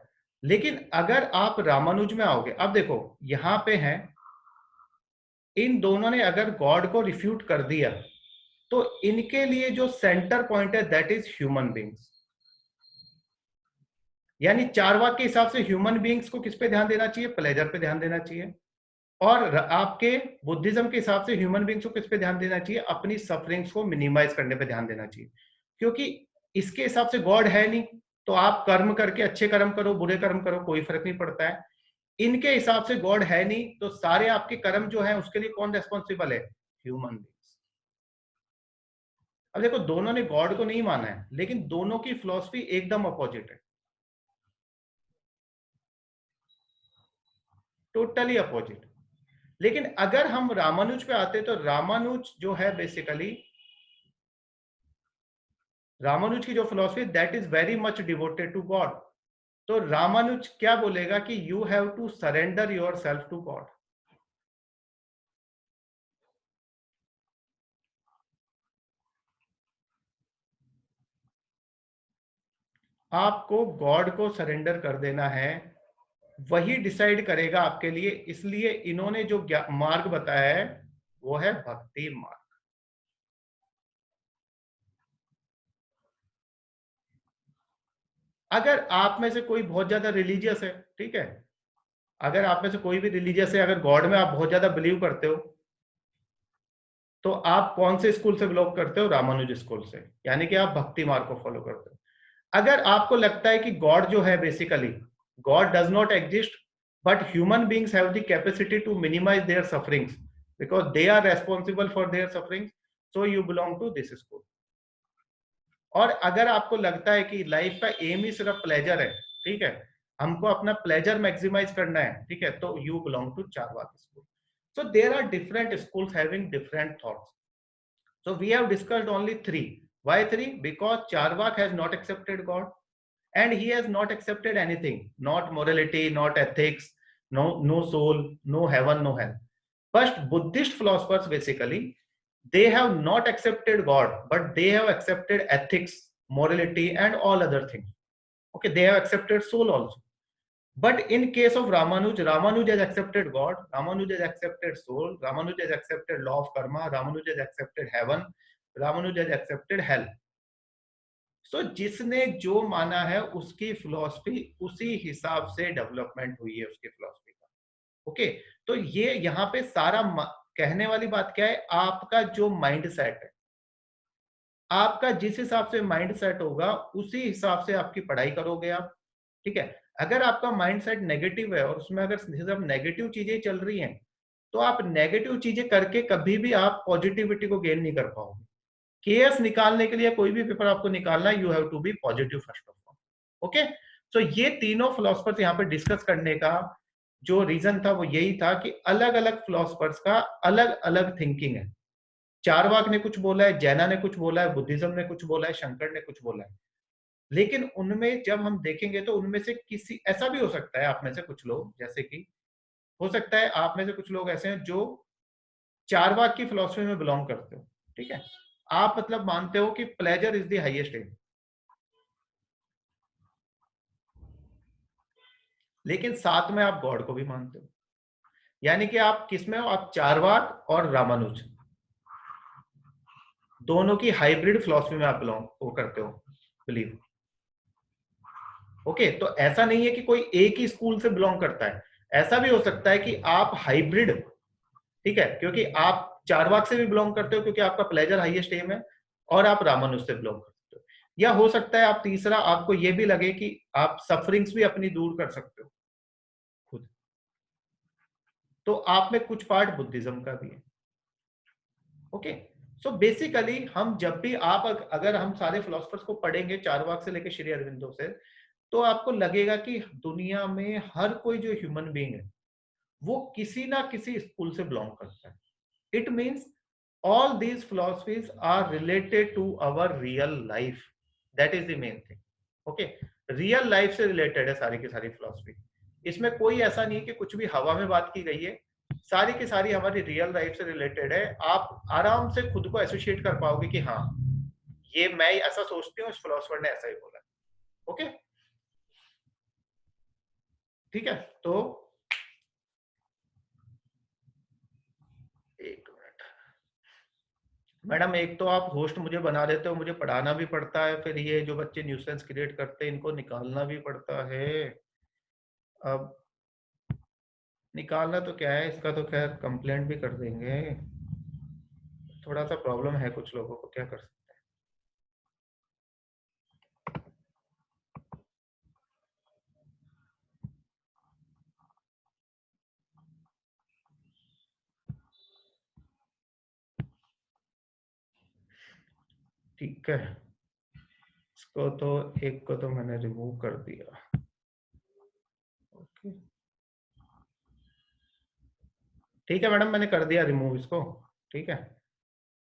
लेकिन अगर आप रामानुज में आओगे, अब देखो यहां पे है, इन दोनों ने अगर गॉड को रिफ्यूट कर दिया, तो इनके लिए जो सेंटर पॉइंट है दैट इज ह्यूमन बींग्स। यानी चारवाक के हिसाब से ह्यूमन बींग्स को किस पे ध्यान देना चाहिए? प्लेजर पे ध्यान देना चाहिए। और आपके बुद्धिज्म के हिसाब से ह्यूमन बींग्स को किस पे ध्यान देना चाहिए? अपनी सफरिंग्स को मिनिमाइज करने पे ध्यान देना चाहिए, क्योंकि इसके हिसाब से गॉड है नहीं, तो आप कर्म करके अच्छे कर्म करो बुरे कर्म करो कोई फर्क नहीं पड़ता है। इनके हिसाब से गॉड है नहीं, तो सारे आपके कर्म जो है उसके लिए कौन रेस्पॉन्सिबल है? Human beings. अब देखो दोनों ने गॉड को नहीं माना है, लेकिन दोनों की फिलॉसफी एकदम अपोजिट है, टोटली अपोजिट। लेकिन अगर हम रामानुज पे आते तो रामानुज जो है बेसिकली, रामानुज की जो philosophy that is very much devoted to God. तो रामानुज क्या बोलेगा कि you have to surrender your self to God. आपको गॉड को सरेंडर कर देना है, वही डिसाइड करेगा आपके लिए। इसलिए इन्होंने जो मार्ग बताया है वो है भक्ति मार्ग। अगर आप में से कोई बहुत ज्यादा रिलीजियस है, ठीक है, अगर आप में से कोई भी रिलीजियस है, अगर गॉड में आप बहुत ज्यादा बिलीव करते हो, तो आप कौन से स्कूल से बिलोंग करते हो? रामानुज स्कूल से, यानी कि आप भक्ति मार्ग को फॉलो करते हो। अगर आपको लगता है कि गॉड जो है basically, God does not exist, but human beings have the capacity to minimise their sufferings because they are responsible for their sufferings, so you belong to this school. और अगर आपको लगता है कि लाइफ का एम ही सिर्फ प्लेजर है, ठीक है, हमको अपना प्लेजर मैक्सिमाइज करना है, ठीक है, तो you belong to Charvak school. So there are different schools having different thoughts. So we have discussed only three. Why three? Because Charvak has not accepted God, and he has not accepted anything, not morality, not ethics, no soul, no heaven, no hell. First, Buddhist philosophers basically, they have not accepted God, but they have accepted ethics, morality, and all other things. Okay, they have accepted soul also. But in case of Ramanuj, Ramanuj has accepted God, Ramanuj has accepted soul, Ramanuj has accepted law of karma, Ramanuj has accepted heaven, Ramanuj has accepted hell. So जिसने जो माना है उसकी philosophy उसी हिसाब से development हुई है उसकी फिलॉसफी का। ओके, तो ये यहाँ पे सारा कहने वाली बात क्या है, आपका जो माइंड सेट है, आपका जिस हिसाब से माइंड सेट होगा उसी हिसाब से आपकी पढ़ाई करोगे आप, ठीक है। अगर आपका माइंड सेट नेगेटिव है और उसमें अगर सिर्फ नेगेटिव चीजें चल रही हैं, तो आप नेगेटिव चीजें करके कभी भी आप पॉजिटिविटी को गेन नहीं कर पाओगे। केएस निकालने के लिए कोई भी पेपर आपको निकालना है, you have to be positive first of all. Okay, so ये तीनों फिलोसफर्स यहाँ पे डिस्कस करने का जो रीजन था वो यही था कि अलग अलग फिलोसफर्स का अलग अलग थिंकिंग है। चारवाक ने कुछ बोला है, जैना ने कुछ बोला है, बुद्धिज्म ने कुछ बोला है, शंकर ने कुछ बोला है। लेकिन उनमें जब हम देखेंगे तो उनमें से किसी, ऐसा भी हो सकता है आप में से कुछ लोग, जैसे कि हो सकता है आप में से कुछ लोग ऐसे हैं जो चारवाक की फिलॉसफी में बिलोंग करते हो, ठीक है, आप मतलब मानते हो कि pleasure is the highest aim, लेकिन साथ में आप गॉड को भी मानते हो। यानी कि आप किसमें हो? आप चारवाक और रामानुज दोनों की हाइब्रिड फिलॉसफी में आप बिलोंग वो करते हो, बिलीव। ओके, तो ऐसा नहीं है कि कोई एक ही स्कूल से बिलोंग करता है। ऐसा भी हो सकता है कि आप हाइब्रिड, ठीक है, क्योंकि आप चारवाक से भी बिलोंग करते हो क्योंकि आपका प्लेजर हाईएस्ट एम है, और आप रामानुज से बिलोंग करते हो। या हो सकता है आप तीसरा, आपको ये भी लगे कि आप सफरिंग्स भी अपनी दूर कर सकते हो खुद, तो आप में कुछ पार्ट बुद्धिज्म का भी है। ओके, सो बेसिकली हम जब भी आप अगर हम सारे फिलोसफर्स को पढ़ेंगे चारवाक से लेकर श्री अरविंदो से, तो आपको लगेगा कि दुनिया में हर कोई जो ह्यूमन बीइंग है वो किसी ना किसी स्कूल से बिलोंग करता है। It means all these philosophies are related to our real life, that is the main thing। okay, real life से रिलेटेड है सारी की सारी फिलोसफी। इसमें कोई ऐसा नहीं है कि कुछ भी हवा में बात की गई है, सारी की सारी हमारी रियल लाइफ से रिलेटेड है। आप आराम से खुद को एसोसिएट कर पाओगे कि हाँ, ये मैं ऐसा सोचती हूँ, इस फिलोसफर ने ऐसा ही बोला। ओके, ठीक है, तो एक मिनट मैडम, एक तो आप होस्ट मुझे बना देते हो, मुझे पढ़ाना भी पड़ता है, फिर ये जो बच्चे न्यूसेंस क्रिएट करते हैं इनको निकालना भी पड़ता है। अब निकालना तो क्या है, इसका तो खैर कंप्लेंट भी कर देंगे। थोड़ा सा प्रॉब्लम है कुछ लोगों को, क्या कर सकते हैं। ठीक है, इसको तो एक को तो मैंने रिमूव कर दिया। ओके, ठीक है मैडम, मैंने कर दिया रिमूव इसको। ठीक है,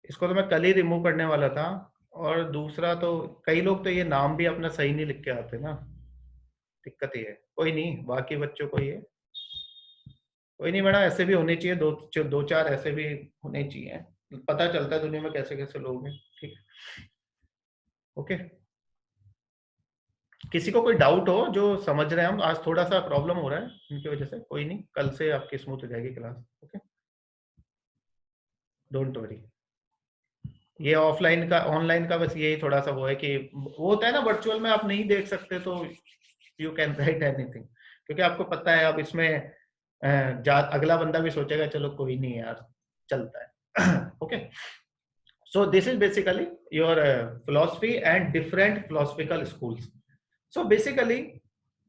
इसको तो मैं कल ही रिमूव करने वाला था। और दूसरा तो कई लोग तो ये नाम भी अपना सही नहीं लिख के आते ना, दिक्कत ये है। कोई नहीं, बाकी बच्चों को ये कोई नहीं मैडम, ऐसे भी होने चाहिए, दो चार ऐसे भी होने चाहिए, पता चलता है दुनिया में कैसे कैसे लोग हैं। ठीक है, ओके। किसी को कोई डाउट हो, जो समझ रहे हैं हम, आज थोड़ा सा प्रॉब्लम हो रहा है इनकी वजह से, कोई नहीं, कल से आपकी स्मूथ हो जाएगी क्लास। Okay, don't worry. ये ऑफलाइन का ऑनलाइन का बस यही थोड़ा सा वो है कि वो होता है ना, वर्चुअल में आप नहीं देख सकते तो यू कैन राइट एनीथिंग, क्योंकि आपको पता है अब इसमें अगला बंदा भी सोचेगा चलो कोई नहीं यार, चलता है। Okay, so this is basically your philosophy and different philosophical schools। So basically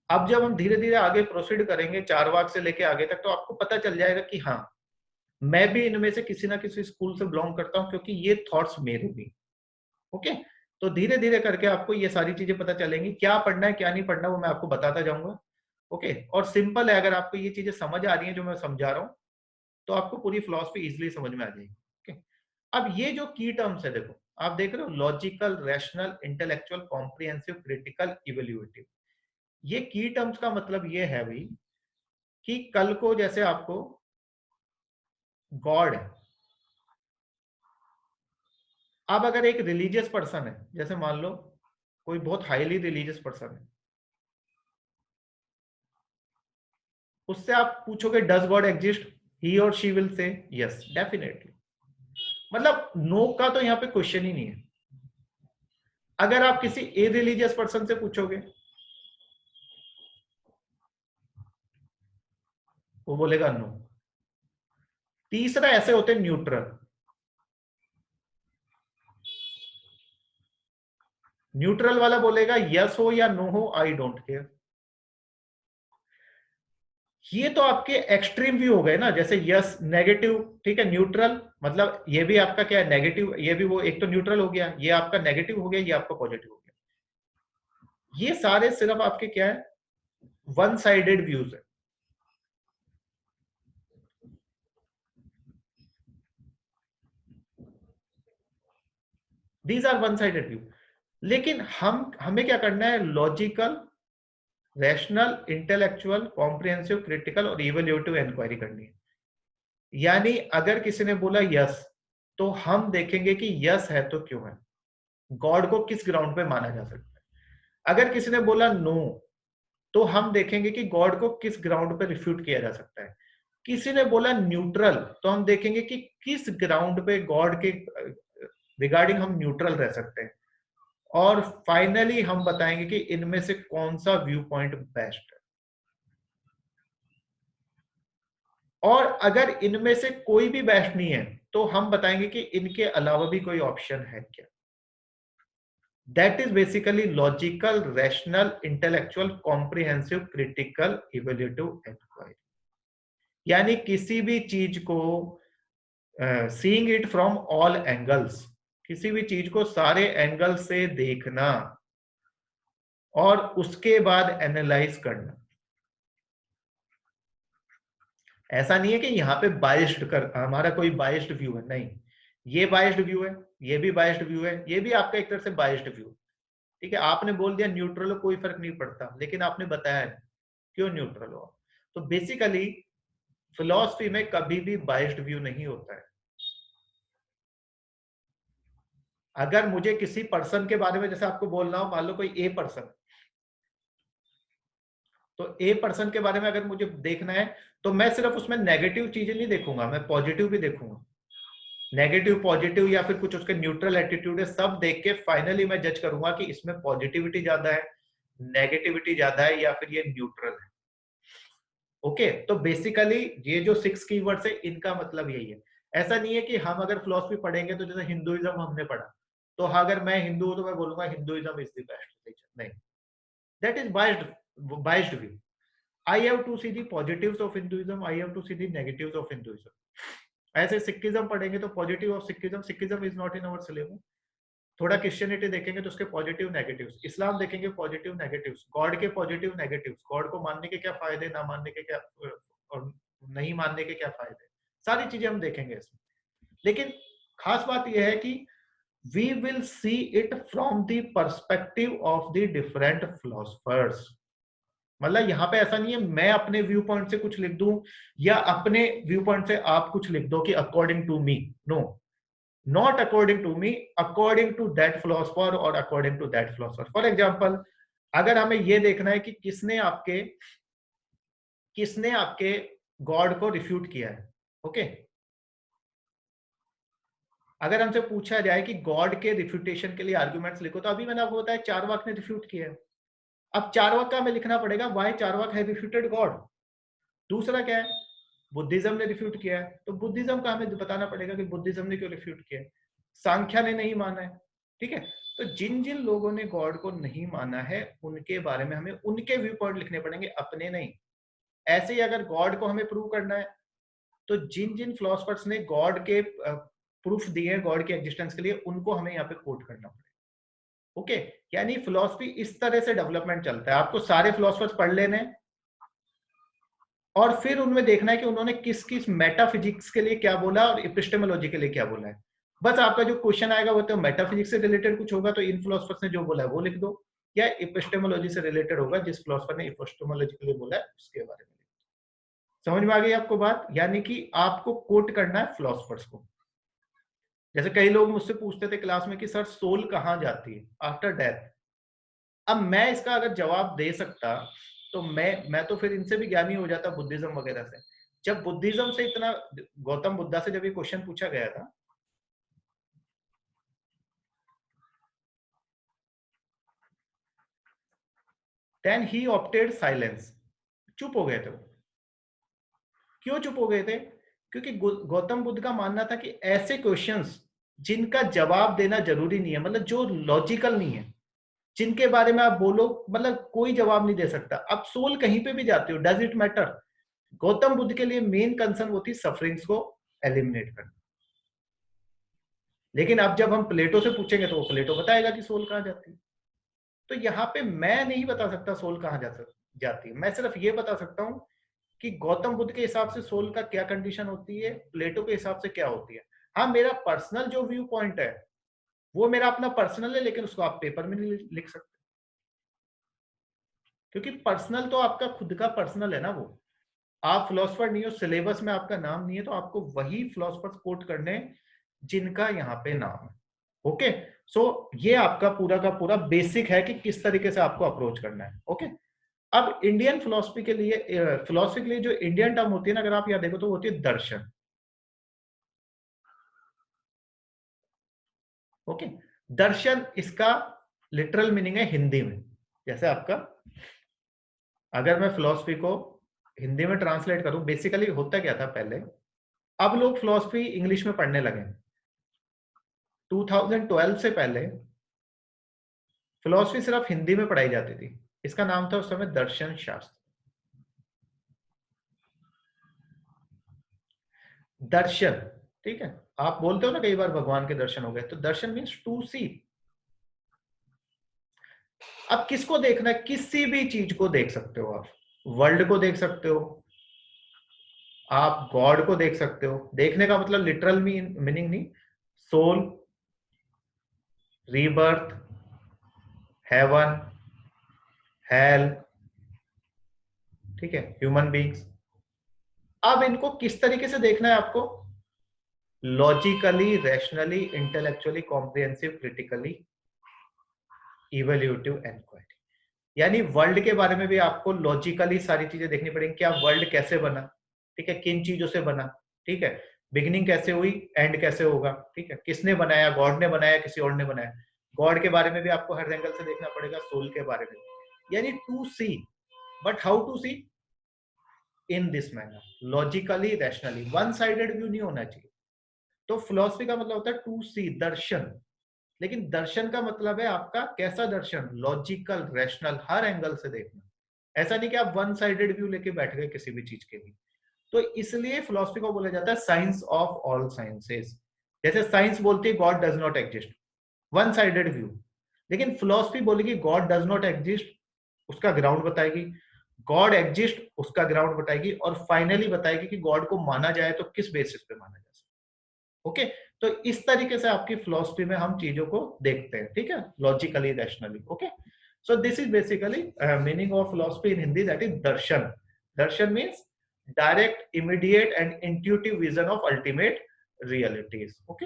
अब जब हम धीरे धीरे आगे प्रोसीड करेंगे चारवाक से लेके आगे तक, तो आपको पता चल जाएगा कि हाँ, मैं भी इनमें से किसी ना किसी स्कूल से बिलोंग करता हूँ, क्योंकि ये थॉट्स मेरे भी। ओके, तो धीरे धीरे करके आपको ये सारी चीजें पता चलेंगी, क्या पढ़ना है क्या नहीं पढ़ना वो मैं आपको बताता जाऊंगा। ओके, और सिंपल है, अगर आपको ये चीजें समझ आ रही हैं जो मैं समझा रहा हूँ, तो आपको पूरी फिलॉसफी इजिली समझ में आ जाएगी। ओके, अब ये जो की टर्म्स है, देखो आप देख रहे हो, logical, rational, intellectual, comprehensive, critical, evaluative. ये की टर्म्स का मतलब ये है भाई कि कल को जैसे आपको गॉड है, अब अगर एक रिलीजियस पर्सन है, जैसे मान लो कोई बहुत हाईली रिलीजियस पर्सन है, उससे आप पूछोगे डज गॉड एग्जिस्ट, ही और she will say yes definitely. मतलब नो का तो यहां पे क्वेश्चन ही नहीं है। अगर आप किसी ए रिलीजियस पर्सन से पूछोगे, वो बोलेगा नो। तीसरा ऐसे होते हैं न्यूट्रल। न्यूट्रल वाला बोलेगा यस हो या नो हो, आई डोंट केयर। ये तो आपके एक्सट्रीम व्यू हो गए ना, जैसे यस नेगेटिव, ठीक है, न्यूट्रल मतलब ये भी आपका क्या है, नेगेटिव, ये भी वो एक तो न्यूट्रल हो गया, ये आपका नेगेटिव हो गया, ये आपका पॉजिटिव हो गया। ये सारे सिर्फ आपके क्या है, वन साइडेड व्यूज है। These are one sided view. लेकिन हमें क्या करना है, logical, rational, intellectual, comprehensive, critical और इवैल्यूएटिव इंक्वायरी करनी है। यानी अगर किसी ने बोला यस, तो हम देखेंगे कि यस है तो क्यों है, गॉड को किस ग्राउंड पे माना जा सकता है। अगर किसी ने बोला नो, तो हम देखेंगे कि गॉड को किस ग्राउंड पे रिफ्यूट किया जा सकता है। किसी ने बोला न्यूट्रल, तो हम देखेंगे कि किस ग्राउंड पे गॉड के रिगार्डिंग हम न्यूट्रल रह सकते हैं। और फाइनली हम बताएंगे कि इनमें से कौन सा व्यू पॉइंट बेस्ट है। और अगर इनमें से कोई भी बेस्ट नहीं है, तो हम बताएंगे कि इनके अलावा भी कोई ऑप्शन है क्या। That is basically logical, rational, intellectual, comprehensive, critical, evaluative inquiry. यानी किसी भी चीज को seeing it from all angles, किसी भी चीज को सारे एंगल से देखना और उसके बाद एनालाइज करना। ऐसा नहीं है कि यहाँ पे बाइस्ड कर हमारा कोई बाइस्ड व्यू है, नहीं, ये बाइस्ड व्यू है, ये भी बाइस्ड व्यू है, ये भी आपका एक तरह से बाइस्ड व्यू। ठीक है, आपने बोल दिया न्यूट्रल हो, कोई फर्क नहीं पड़ता, लेकिन आपने बताया क्यों न्यूट्रल हो। तो बेसिकली फिलॉसफी में कभी भी बाइस्ड व्यू नहीं होता है। अगर मुझे किसी पर्सन के बारे में जैसे आपको बोलना हो, मान लो कोई ए पर्सन, तो ए पर्सन के बारे में अगर मुझे देखना है, तो मैं सिर्फ उसमें नेगेटिव चीजें नहीं देखूंगा, मैं पॉजिटिव भी देखूंगा। नेगेटिव, पॉजिटिव या फिर कुछ उसके न्यूट्रल एटीट्यूड है, सब देख के फाइनली मैं जज करूंगा कि इसमें पॉजिटिविटी ज्यादा है, नेगेटिविटी ज्यादा है, या फिर ये न्यूट्रल है। ओके, तो बेसिकली ये जो 6 कीवर्ड्स है, इनका मतलब यही है। ऐसा नहीं है कि हम अगर फिलोसफी पढ़ेंगे तो जैसे हिंदुइज्म हमने पढ़ा, तो अगर मैं हिंदू हूं तो मैं बोलूंगा Hinduism is the best religion, नहीं, that is biased view. I have to see the positives of Hinduism, I have to see the negatives of Hinduism. ऐसे सिखिज्म पढ़ेंगे तो positive of Sikhism, Sikhism is not in our syllabus. थोड़ा Christianity देखेंगे तो उसके positive negatives, Islam देखेंगे positive negatives, God के positive negatives, God को मानने के क्या फायदे, ना मानने के क्या और नहीं मानने के क्या फायदे, सारी चीजें हम देखेंगे इसमें। लेकिन खास बात यह है कि we will see it from the perspective of the different philosophers। मतलब यहाँ पे ऐसा नहीं है मैं अपने व्यू पॉइंट से कुछ लिख दूं या अपने व्यू पॉइंट से आप कुछ लिख दो कि according to me. No, not according to me, according to that philosopher और according to that philosopher. For example, अगर हमें ये देखना है कि किसने आपके गॉड को रिफ्यूट किया है, ओके अगर हमसे पूछा जाए कि गॉड के रिफ्यूटेशन के लिए आर्गुमेंट्स लिखो, तो अभी मैंने आपको बताया चारवाक ने रिफ्यूट किया है। अब चारवाक का हमें लिखना पड़ेगा व्हाई चारवाक है रिफ्यूटेड गॉड। दूसरा क्या है, बुद्धिज्म ने रिफ्यूट किया है, तो बुद्धिज्म का हमें बताना पड़ेगा कि बुद्धिज्म ने क्यों रिफ्यूट किया है। सांख्या ने नहीं माना है, ठीक है। तो जिन जिन लोगों ने गॉड को नहीं माना है उनके बारे में हमें उनके व्यू पॉइंट लिखने पड़ेंगे, अपने नहीं। ऐसे ही अगर गॉड को हमें प्रूव करना है तो जिन जिन फिलोसफर्स ने गॉड के प्रूफ दिए गॉड के एग्जिस्टेंस के लिए, उनको हमें यहाँ पे कोट करना पड़ेगा। ओके, यानी फिलोसफी इस तरह से डेवलपमेंट चलता है। आपको सारे फिलोसफर्स पढ़ लेने और फिर उनमें देखना है कि उन्होंने किस किस मेटाफिजिक्स के लिए क्या बोला और एपिस्टेमोलॉजी के लिए क्या बोला है। बस आपका जो क्वेश्चन आएगा वो तो मेटाफिजिक्स से रिलेटेड कुछ होगा तो इन फिलोसफर्स ने जो बोला है वो लिख दो, या एपिस्टेमोलॉजी से रिलेटेड होगा जिस फिलोसफर ने एपिस्टेमोलॉजी के लिए बोला है उसके बारे में। समझ में आ गई आपको बात? यानी कि आपको कोट करना है फिलोसफर्स को। जैसे कई लोग मुझसे पूछते थे क्लास में कि सर सोल कहाँ जाती है आफ्टर डेथ। अब मैं इसका अगर जवाब दे सकता तो मैं तो फिर इनसे भी ज्ञानी हो जाता, बुद्धिज्म वगैरह से। जब बुद्धिज्म से इतना, गौतम बुद्धा से जब ये क्वेश्चन पूछा गया था, देन ही ऑप्टेड साइलेंस। चुप हो गए थे वो। क्यों चुप हो गए थे? क्योंकि गौतम बुद्ध का मानना था कि ऐसे क्वेश्चंस जिनका जवाब देना जरूरी नहीं है, मतलब जो लॉजिकल नहीं है, जिनके बारे में आप बोलो मतलब कोई जवाब नहीं दे सकता। अब सोल कहीं पे भी जाते हो, does it matter? Gautam Buddha के लिए मेन कंसर्न वो थी सफरिंग्स को एलिमिनेट करना। लेकिन अब जब हम प्लेटो से पूछेंगे तो वो प्लेटो बताएगा कि सोल कहां जाती है। तो यहाँ पे मैं नहीं बता सकता सोल कहां जाती है। मैं सिर्फ ये बता सकता हूं कि गौतम बुद्ध के हिसाब से सोल का क्या कंडीशन होती है, प्लेटो के हिसाब से क्या होती है। हाँ, मेरा पर्सनल जो व्यू पॉइंट है वो मेरा अपना पर्सनल है, लेकिन उसको आप पेपर में नहीं लिख सकते, क्योंकि पर्सनल तो आपका खुद का पर्सनल है ना। वो आप फिलोसफर नहीं हो, सिलेबस में आपका नाम नहीं है, तो आपको वही फिलोसफर्स कोट करने जिनका यहाँ पे नाम है। ओके, सो ये आपका पूरा का पूरा बेसिक है कि किस तरीके से आपको अप्रोच करना है। ओके, अब इंडियन फिलोसफी के लिए जो इंडियन टर्म होती है ना, अगर आप यहाँ देखो तो होती है दर्शन। ओके, दर्शन इसका लिटरल मीनिंग है हिंदी में। जैसे आपका, अगर मैं फिलोसफी को हिंदी में ट्रांसलेट करूं, बेसिकली होता क्या था पहले, अब लोग फिलोसफी इंग्लिश में पढ़ने लगे। 2012 से पहले फिलोसफी सिर्फ हिंदी में पढ़ाई जाती थी। इसका नाम था उस समय दर्शन शास्त्र। दर्शन, ठीक है, आप बोलते हो ना कई बार भगवान के दर्शन हो गए, तो दर्शन मीन्स टू सी। अब किसको देखना है? किसी भी चीज को देख सकते हो आप। वर्ल्ड को देख सकते हो, आप गॉड को देख सकते हो। देखने का मतलब लिटरल मीनिंग नहीं, सोल, रीबर्थ, हेवन, हेल, ठीक है, ह्यूमन बींग्स। अब इनको किस तरीके से देखना है आपको? Logically, rationally, intellectually, comprehensive, critically, evaluative and quality. यानी वर्ल्ड के बारे में भी आपको लॉजिकली सारी चीजें देखनी पड़ेंगी। क्या वर्ल्ड कैसे बना, ठीक है, किन चीजों से बना, ठीक है, बिगिनिंग कैसे हुई, एंड कैसे होगा, ठीक है, किसने बनाया, गॉड ने बनाया, किसी और ने बनाया। गॉड के बारे में भी आपको हर एंगल से देखना पड़ेगा, सोल के बारे में, यानी to see. But how to see? In this manner, logically, rationally. One sided view नहीं होना चाहिए। तो फिलोसफी का मतलब होता है टू सी, दर्शन। लेकिन दर्शन का मतलब है आपका कैसा दर्शन? लॉजिकल, रैशनल, हर एंगल से देखना। ऐसा नहीं कि आप वन साइडेड व्यू लेके बैठ गए किसी भी चीज के लिए। तो इसलिए फिलोसफी को बोला जाता है साइंस ऑफ ऑल साइंसेस। जैसे साइंस बोलती है God does not exist, one sided view. लेकिन फिलोसफी बोलेगी गॉड डज नॉट एग्जिस्ट, उसका ग्राउंड बताएगी। गॉड एग्जिस्ट उसका ग्राउंड बताएगी, और फाइनली बताएगी कि गॉड को माना जाए तो किस बेसिस पे माना जा सकता। ओके, तो इस तरीके से आपकी फिलॉसफी में हम चीजों को देखते हैं, ठीक है, logically, rationally. Okay, so this is basically meaning of philosophy in Hindi, that is Darshan. Darshan means direct, immediate and intuitive vision of ultimate realities. Okay,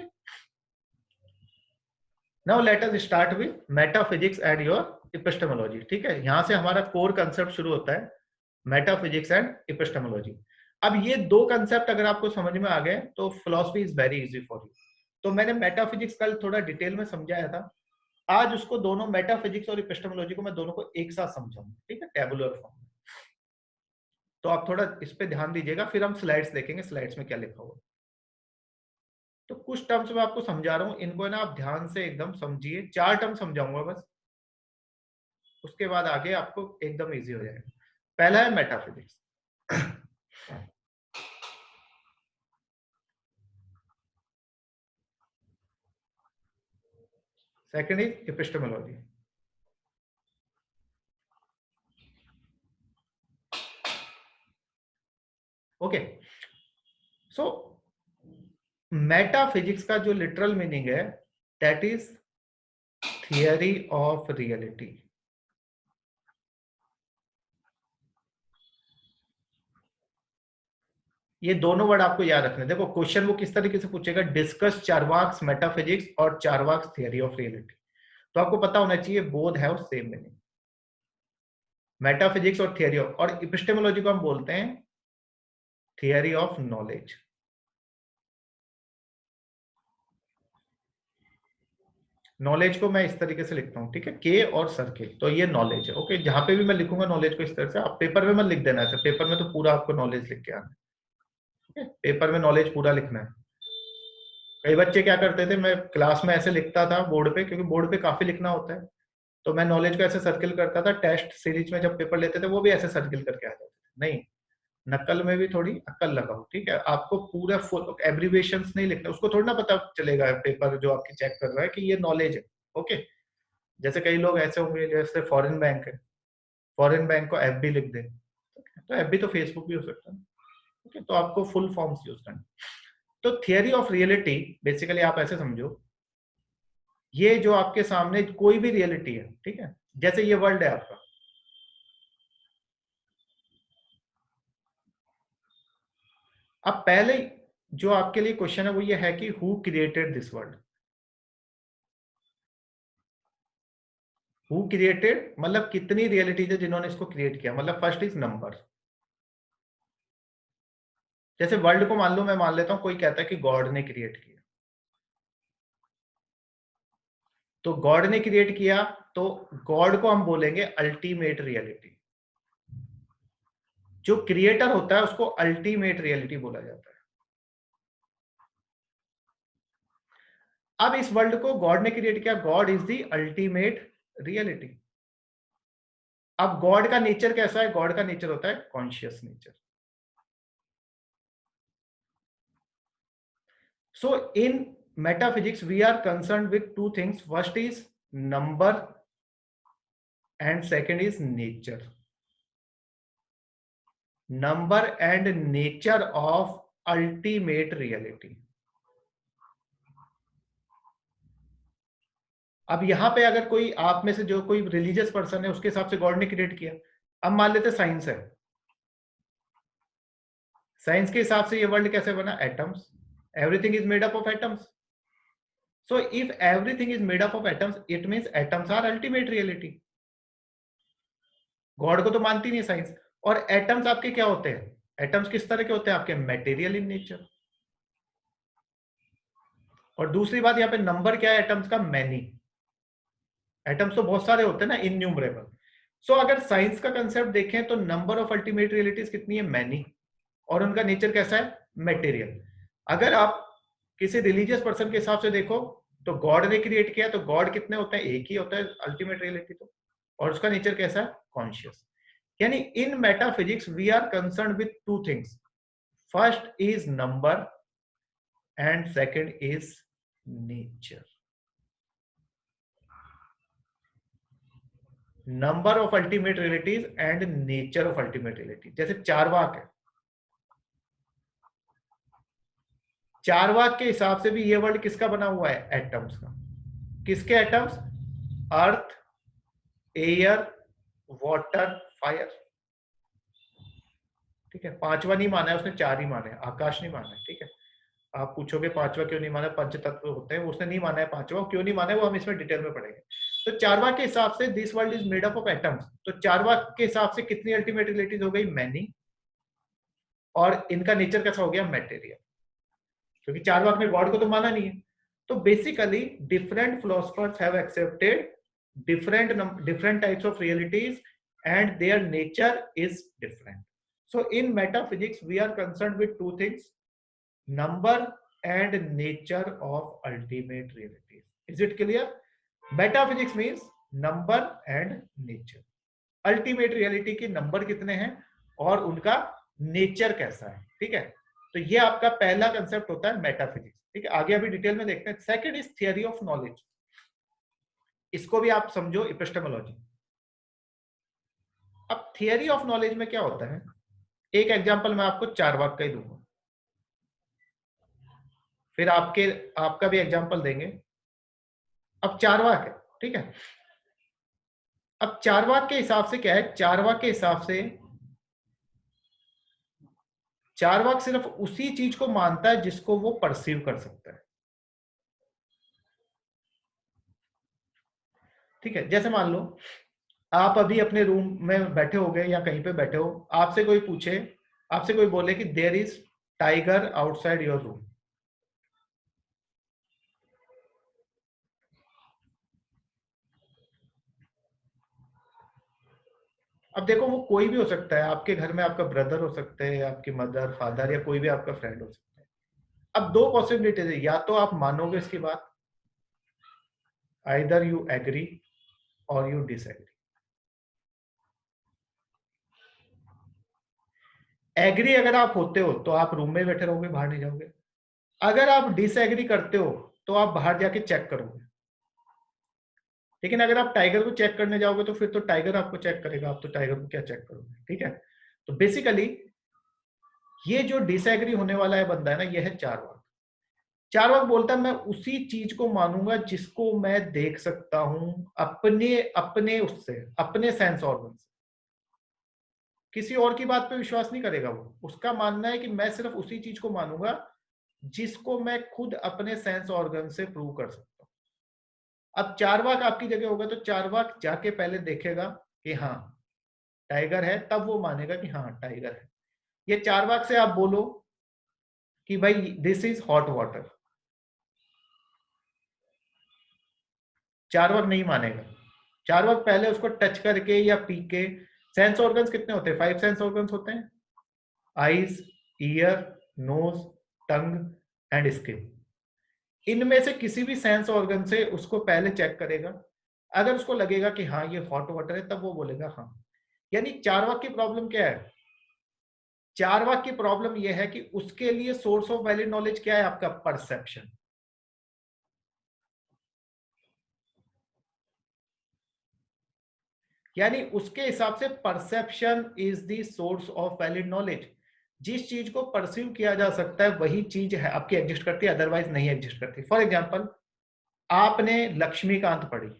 now let us start with metaphysics and your epistemology. ठीक है, यहां से हमारा core concept शुरू होता है, metaphysics and epistemology. अब ये दो कंसेप्ट अगर आपको समझ में आ गए तो philosophy is very easy for you. तो मैंने मेटाफिजिक्स कल थोड़ा डिटेल में समझाया था, आज उसको दोनों मेटाफिजिक्स और एपिस्टेमोलॉजी को मैं दोनों को एक साथ समझाऊंगा, ठीक है, टेबुलर फॉर्म में। तो आप थोड़ा इस पे ध्यान दीजिएगा, फिर हम स्लाइड्स देखेंगे, स्लाइड्स में क्या लिखा हुआ। तो कुछ टर्म्स मैं आपको समझा रहा हूँ, इनको ना आप ध्यान से एकदम समझिए। 4 टर्म समझाऊंगा बस, उसके बाद आगे आपको एकदम इजी हो जाएगा। पहला है metaphysics, second is epistemology, okay. So metaphysics का जो लिटरल मीनिंग है, that is theory of reality. ये दोनों वर्ड आपको याद रखने। देखो क्वेश्चन वो किस तरीके से पूछेगा, डिस्कस चारवाक्स मेटाफिजिक्स और चारवाक्स थियरी ऑफ रियलिटी। तो आपको पता होना चाहिए both have same meaning, metaphysics और थियरी ऑफ। और एपिस्टेमोलॉजी को हम बोलते हैं थियरी ऑफ नॉलेज। नॉलेज को मैं इस तरीके से लिखता हूँ, ठीक है, के और सर्किल, तो ये नॉलेज है। ओके, जहां पे भी मैं लिखूंगा नॉलेज को इस तरह से, आप पेपर में मत लिख देना है, पेपर में तो पूरा आपको नॉलेज लिख के आना है, पेपर में नॉलेज पूरा लिखना है। कई बच्चे क्या करते थे, मैं क्लास में ऐसे लिखता था बोर्ड पे, क्योंकि बोर्ड पे काफी लिखना होता है, तो मैं नॉलेज को ऐसे सर्किल करता था। टेस्ट सीरीज में जब पेपर लेते थे वो भी ऐसे सर्किल करके आ जाते थे। नहीं, नकल में भी थोड़ी अक्ल लगाओ, ठीक है, आपको पूरा फुल एब्रीविएशंस नहीं लिखना, उसको थोड़ा ना पता चलेगा पेपर जो आपकी चेक कर रहा है कि ये नॉलेज है। ओके, जैसे कई लोग ऐसे होंगे, जैसे फॉरेन बैंक है, फॉरेन बैंक को एफ बी लिख दे, तो एफ बी तो फेसबुक भी हो सकता है। ओके, तो आपको फुल फॉर्म्स यूज करना। तो थियरी ऑफ रियलिटी बेसिकली आप ऐसे समझो, ये जो आपके सामने कोई भी रियलिटी है, ठीक है, जैसे ये वर्ल्ड है आपका, अब पहले जो आपके लिए क्वेश्चन है वो ये है कि who created this world. Who created मतलब कितनी रियलिटीज है जिन्होंने इसको क्रिएट किया, मतलब फर्स्ट इज नंबर। जैसे वर्ल्ड को मान लो, मैं मान लेता हूं कोई कहता है कि गॉड ने क्रिएट किया, तो गॉड ने क्रिएट किया, तो गॉड को हम बोलेंगे अल्टीमेट रियलिटी। जो क्रिएटर होता है उसको अल्टीमेट रियलिटी बोला जाता है। अब इस वर्ल्ड को गॉड ने क्रिएट किया, God is the ultimate reality. अब गॉड का नेचर कैसा है, गॉड का नेचर होता है conscious nature. So in metaphysics we are concerned with two things, first is number and second is nature. Number and nature of ultimate reality. अब यहां पे अगर कोई आप में से जो कोई रिलीजियस पर्सन है उसके हिसाब से गॉड ने क्रिएट किया, अब मान लेते साइंस है, साइंस के हिसाब से ये वर्ल्ड कैसे बना, atoms, everything is made up of atoms. So if everything is made up of atoms, it means atoms are ultimate reality. God को तो मानती नहीं साइंस। और एटम्स आपके क्या होते हैं, एटम्स किस तरह के होते हैं आपके, मटेरियल इन नेचर। और दूसरी बात यहाँ पे नंबर क्या है एटम्स का, मैनी। एटम्स तो बहुत सारे होते हैं ना, इनन्यूमरेबल। सो अगर साइंस का कंसेप्ट देखें तो नंबर ऑफ अल्टीमेट रियलिटीज कितनी है, मैनी, और उनका नेचर कैसा है, मटेरियल। अगर आप किसी रिलीजियस पर्सन के हिसाब से देखो तो गॉड ने क्रिएट किया, तो गॉड कितने होते हैं, एक ही होता है अल्टीमेट रियलिटी तो, और उसका नेचर कैसा है, कॉन्शियस। यानी in metaphysics we are concern with two things, first is number and second is nature. Number of ultimate realities and nature of ultimate reality. जैसे चारवाक है, चारवाक के हिसाब से भी ये वर्ल्ड किसका बना हुआ है? एटम्स का। किसके एटम्स? अर्थ, एयर, वाटर, फायर। ठीक है, पांचवा नहीं माना है उसने, चार ही माने, आकाश नहीं माना है। ठीक है, आप पूछोगे पांचवा क्यों नहीं माना, पंच तत्व होते हैं, उसने नहीं माना है पांचवा, क्यों नहीं माना है वो हम इसमें डिटेल में पढ़ेंगे। तो चारवाक के हिसाब से this world is made up of atoms. तो चारवाक के हिसाब से कितनी अल्टीमेट रियलिटीज हो गई? मैनी। और इनका नेचर कैसा हो गया? मैटेरियल। क्योंकि चारवाक में गॉड को तो माना नहीं है। तो basically different philosophers have accepted different types of realities and their nature is different. So in metaphysics we are concerned with two things: number and nature of ultimate realities. Is it clear? Metaphysics means number and nature. Ultimate reality के number कितने हैं और उनका nature कैसा है। ठीक है, तो ये आपका पहला कंसेप्ट होता है मेटाफिजिक्स। ठीक है, आगे अभी डिटेल में देखते हैं। Second is theory of knowledge. इसको भी आप समझो एपिस्टेमोलॉजी। अब थियरी ऑफ नॉलेज में क्या होता है, एक एग्जांपल मैं आपको चारवाक का ही दूंगा, फिर आपका भी एग्जांपल देंगे। अब चारवाक है, ठीक है। अब चारवाक के हिसाब से क्या है? चारवाक के हिसाब से चारवाक सिर्फ उसी चीज को मानता है जिसको वो परसीव कर सकता है। ठीक है, जैसे मान लो आप अभी अपने रूम में बैठे हो गए या कहीं पे बैठे हो, आपसे कोई पूछे, आपसे कोई बोले कि there is tiger outside your room. अब देखो वो कोई भी हो सकता है, आपके घर में आपका ब्रदर हो सकते हैं, आपकी मदर, फादर, या कोई भी आपका फ्रेंड हो सकता है। अब दो पॉसिबिलिटीज है, या तो आप मानोगे इसकी बात, आइदर यू एग्री और यू डिसएग्री। एग्री अगर आप होते हो तो आप रूम में बैठे रहोगे, बाहर नहीं जाओगे। अगर आप डिसएग्री करते हो तो आप बाहर जाके चेक करोगे। लेकिन अगर आप टाइगर को चेक करने जाओगे तो फिर तो टाइगर आपको चेक करेगा, आप तो टाइगर को क्या चेक करोगे। ठीक है, तो बेसिकली ये जो डिसएग्री होने वाला है बंदा है ना, ये है चारवाक। चारवाक बोलता है मैं उसी चीज को मानूंगा जिसको मैं देख सकता हूं अपने अपने उससे, अपने सेंस ऑर्गन से। किसी और की बात पे विश्वास नहीं करेगा वो। उसका मानना है कि मैं सिर्फ उसी चीज को मानूंगा जिसको मैं खुद अपने सेंस ऑर्गन से प्रूव कर सकता हूं। अब चारवाक आपकी जगह होगा तो चारवाक जाके पहले देखेगा कि हाँ टाइगर है, तब वो मानेगा कि हाँ टाइगर है। ये चारवाक से आप बोलो कि भाई this is hot water, Charvak नहीं मानेगा। चारवाक पहले उसको टच करके या पी के, सेंस ऑर्गन्स कितने होते हैं? 5 सेंस ऑर्गन्स होते हैं, eyes, ear, nose, tongue and skin. इनमें से किसी भी सेंस ऑर्गन से उसको पहले चेक करेगा। अगर उसको लगेगा कि हाँ ये हॉट वाटर है, तब वो बोलेगा हाँ। यानी चारवाक की प्रॉब्लम क्या है? चारवाक की प्रॉब्लम यह है कि उसके लिए सोर्स ऑफ वैलिड नॉलेज क्या है? आपका परसेप्शन। यानी उसके हिसाब से perception is the source of valid knowledge. जिस चीज को परसीव किया जा सकता है वही चीज है आपकी एग्जिस्ट करती है, अदरवाइज नहीं एग्जिस्ट करती। फॉर एग्जाम्पल, आपने लक्ष्मीकांत पढ़ी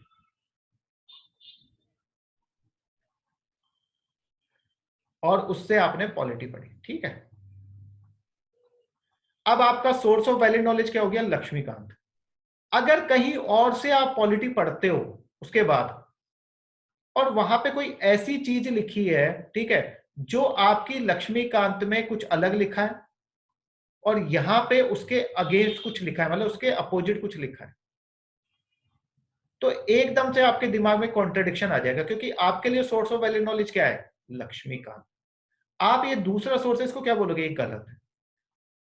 और उससे आपने पॉलिटी पढ़ी, ठीक है। अब आपका सोर्स ऑफ वैलिड नॉलेज क्या हो गया? लक्ष्मीकांत। अगर कहीं और से आप पॉलिटी पढ़ते हो उसके बाद, और वहां पे कोई ऐसी चीज लिखी है, ठीक है, जो आपकी लक्ष्मीकांत में कुछ अलग लिखा है और यहां पे उसके अगेंस्ट कुछ लिखा है, मतलब उसके अपोजिट कुछ लिखा है, तो एकदम से आपके दिमाग में कॉन्ट्रडिक्शन आ जाएगा। क्योंकि आपके लिए सोर्स ऑफ वैलिड नॉलेज क्या है? लक्ष्मीकांत। आप ये दूसरा सोर्सेस को क्या बोलोगे? ये गलत है।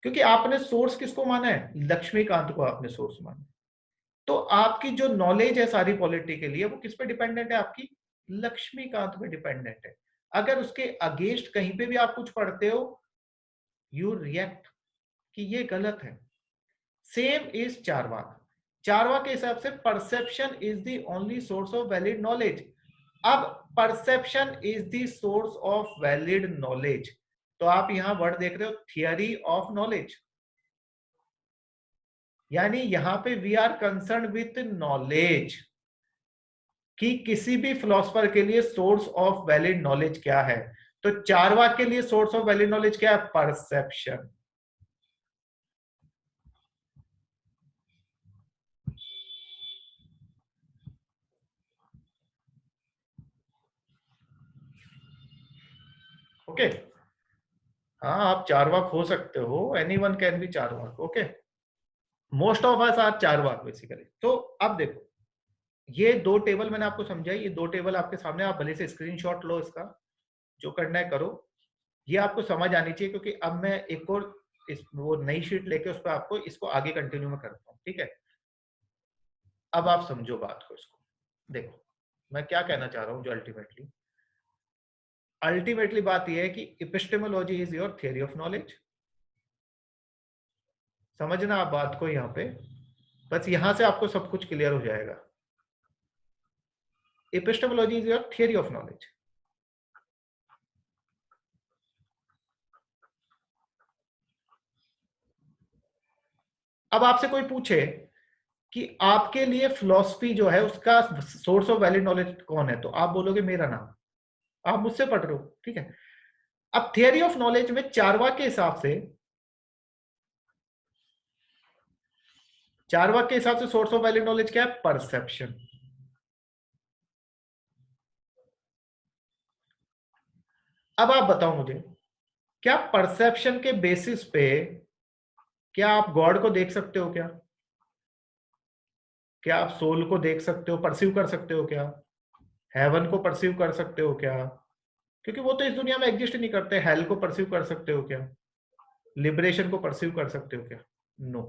क्योंकि आपने सोर्स किसको माना है? लक्ष्मीकांत को आपने सोर्स माना है। तो आपकी जो नॉलेज है सारी पॉलिटी के लिए, वो किस पे डिपेंडेंट है? आपकी लक्ष्मीकांत पे डिपेंडेंट है। अगर उसके अगेंस्ट कहीं पे भी आप कुछ पढ़ते हो, यू रिएक्ट कि ये गलत है। Same is Charvaka. चारवाक के हिसाब से perception is the only source of valid knowledge. अब perception is the source of valid knowledge, तो आप यहां वर्ड देख रहे हो थियरी ऑफ नॉलेज, यानी यहां पे we are concern with knowledge कि किसी भी फिलोसफर के लिए सोर्स ऑफ वैलिड नॉलेज क्या है। तो चारवाक के लिए सोर्स ऑफ वैलिड नॉलेज क्या है? परसेप्शन। ओके, हाँ आप चारवाक हो सकते हो, anyone can be Charvak. Okay, most of us are Charvak basically. तो अब देखो, ये दो टेबल मैंने आपको समझाई, ये दो टेबल आपके सामने, आप भले से स्क्रीनशॉट लो इसका, जो करना है करो। ये आपको समझ आनी चाहिए, क्योंकि अब मैं एक और वो नई शीट लेके उस पर आपको इसको आगे कंटिन्यू में करता हूँ, ठीक है? अब आप समझो बात को, इसको देखो मैं क्या कहना चाह रहा हूँ। जो अल्टीमेटली बात यह है कि epistemology is your theory of knowledge. समझना आप बात को यहां पे, बस यहां से आपको सब कुछ क्लियर हो जाएगा। Epistemology is your theory of knowledge. अब आपसे कोई पूछे कि आपके लिए फिलॉसफी जो है उसका सोर्स ऑफ वैलिड नॉलेज कौन है, तो आप बोलोगे मेरा नाम, आप मुझसे पढ़ रहे हो, ठीक है? अब थियरी ऑफ नॉलेज में चारवाक के हिसाब से, चारवाक के हिसाब से सोर्स ऑफ वैलिड नॉलेज क्या है? परसेप्शन। अब आप बताओ मुझे, क्या परसेप्शन के बेसिस पे क्या आप गॉड को देख सकते हो? क्या आप सोल को देख सकते हो, परसीव कर सकते हो? क्या हेवन को परसीव कर सकते हो? क्या, क्योंकि वो तो इस दुनिया में एग्जिस्ट नहीं करते। हेल को परसीव कर सकते हो? क्या लिबरेशन को परसीव कर सकते हो? क्या नो no.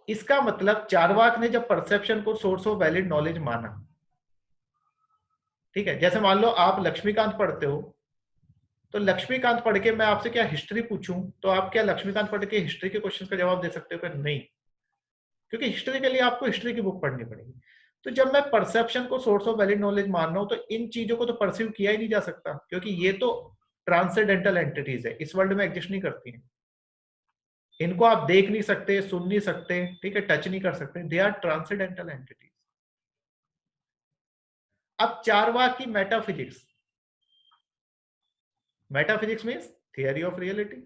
इसका मतलब चारवाक ने जब परसेप्शन को सोर्स ऑफ वैलिड नॉलेज माना, ठीक है, जैसे मान लो आप लक्ष्मीकांत पढ़ते हो, तो लक्ष्मीकांत पढ़ के मैं आपसे क्या हिस्ट्री पूछूं, तो आप क्या लक्ष्मीकांत पढ़ के हिस्ट्री के क्वेश्चन का जवाब दे सकते हो? क्या नहीं, क्योंकि हिस्ट्री के लिए आपको हिस्ट्री की बुक पढ़नी पड़ेगी। तो जब मैं परसेप्शन को सोर्स ऑफ वैलिड नॉलेज मान रहा हूं, तो इन चीजों को तो परसीव किया ही नहीं जा सकता, क्योंकि ये तो ट्रांसेंडेंटल एंटिटीज है, इस वर्ल्ड में एग्जिस्ट नहीं करती हैं। इनको आप देख नहीं सकते, सुन नहीं सकते, ठीक है, टच नहीं कर सकते, दे आर ट्रांसेंडेंटल एंटिटीज। अब चारवाक की metaphysics, metaphysics means theory of reality,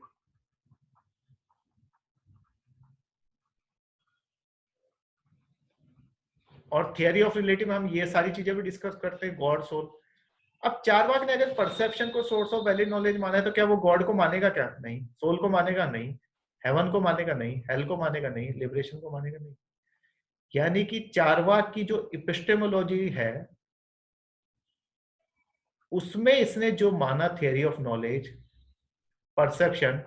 और थियरी ऑफ रियलिटी में हम ये सारी चीजें भी डिस्कस करते हैं, गॉड, सोल। अब चारवाक ने अगर परसेप्शन को सोर्स ऑफ वैलिड नॉलेज माना है, तो क्या वो गॉड को मानेगा? क्या नहीं। सोल को मानेगा? नहीं। हेवन को मानेगा? नहीं। हेल को मानेगा? नहीं। लिबरेशन को मानेगा? नहीं। यानी कि चारवाक की जो इपिस्टेमोलॉजी है, उसमें इसने जो माना थियरी ऑफ नॉलेज, परसेप्शन,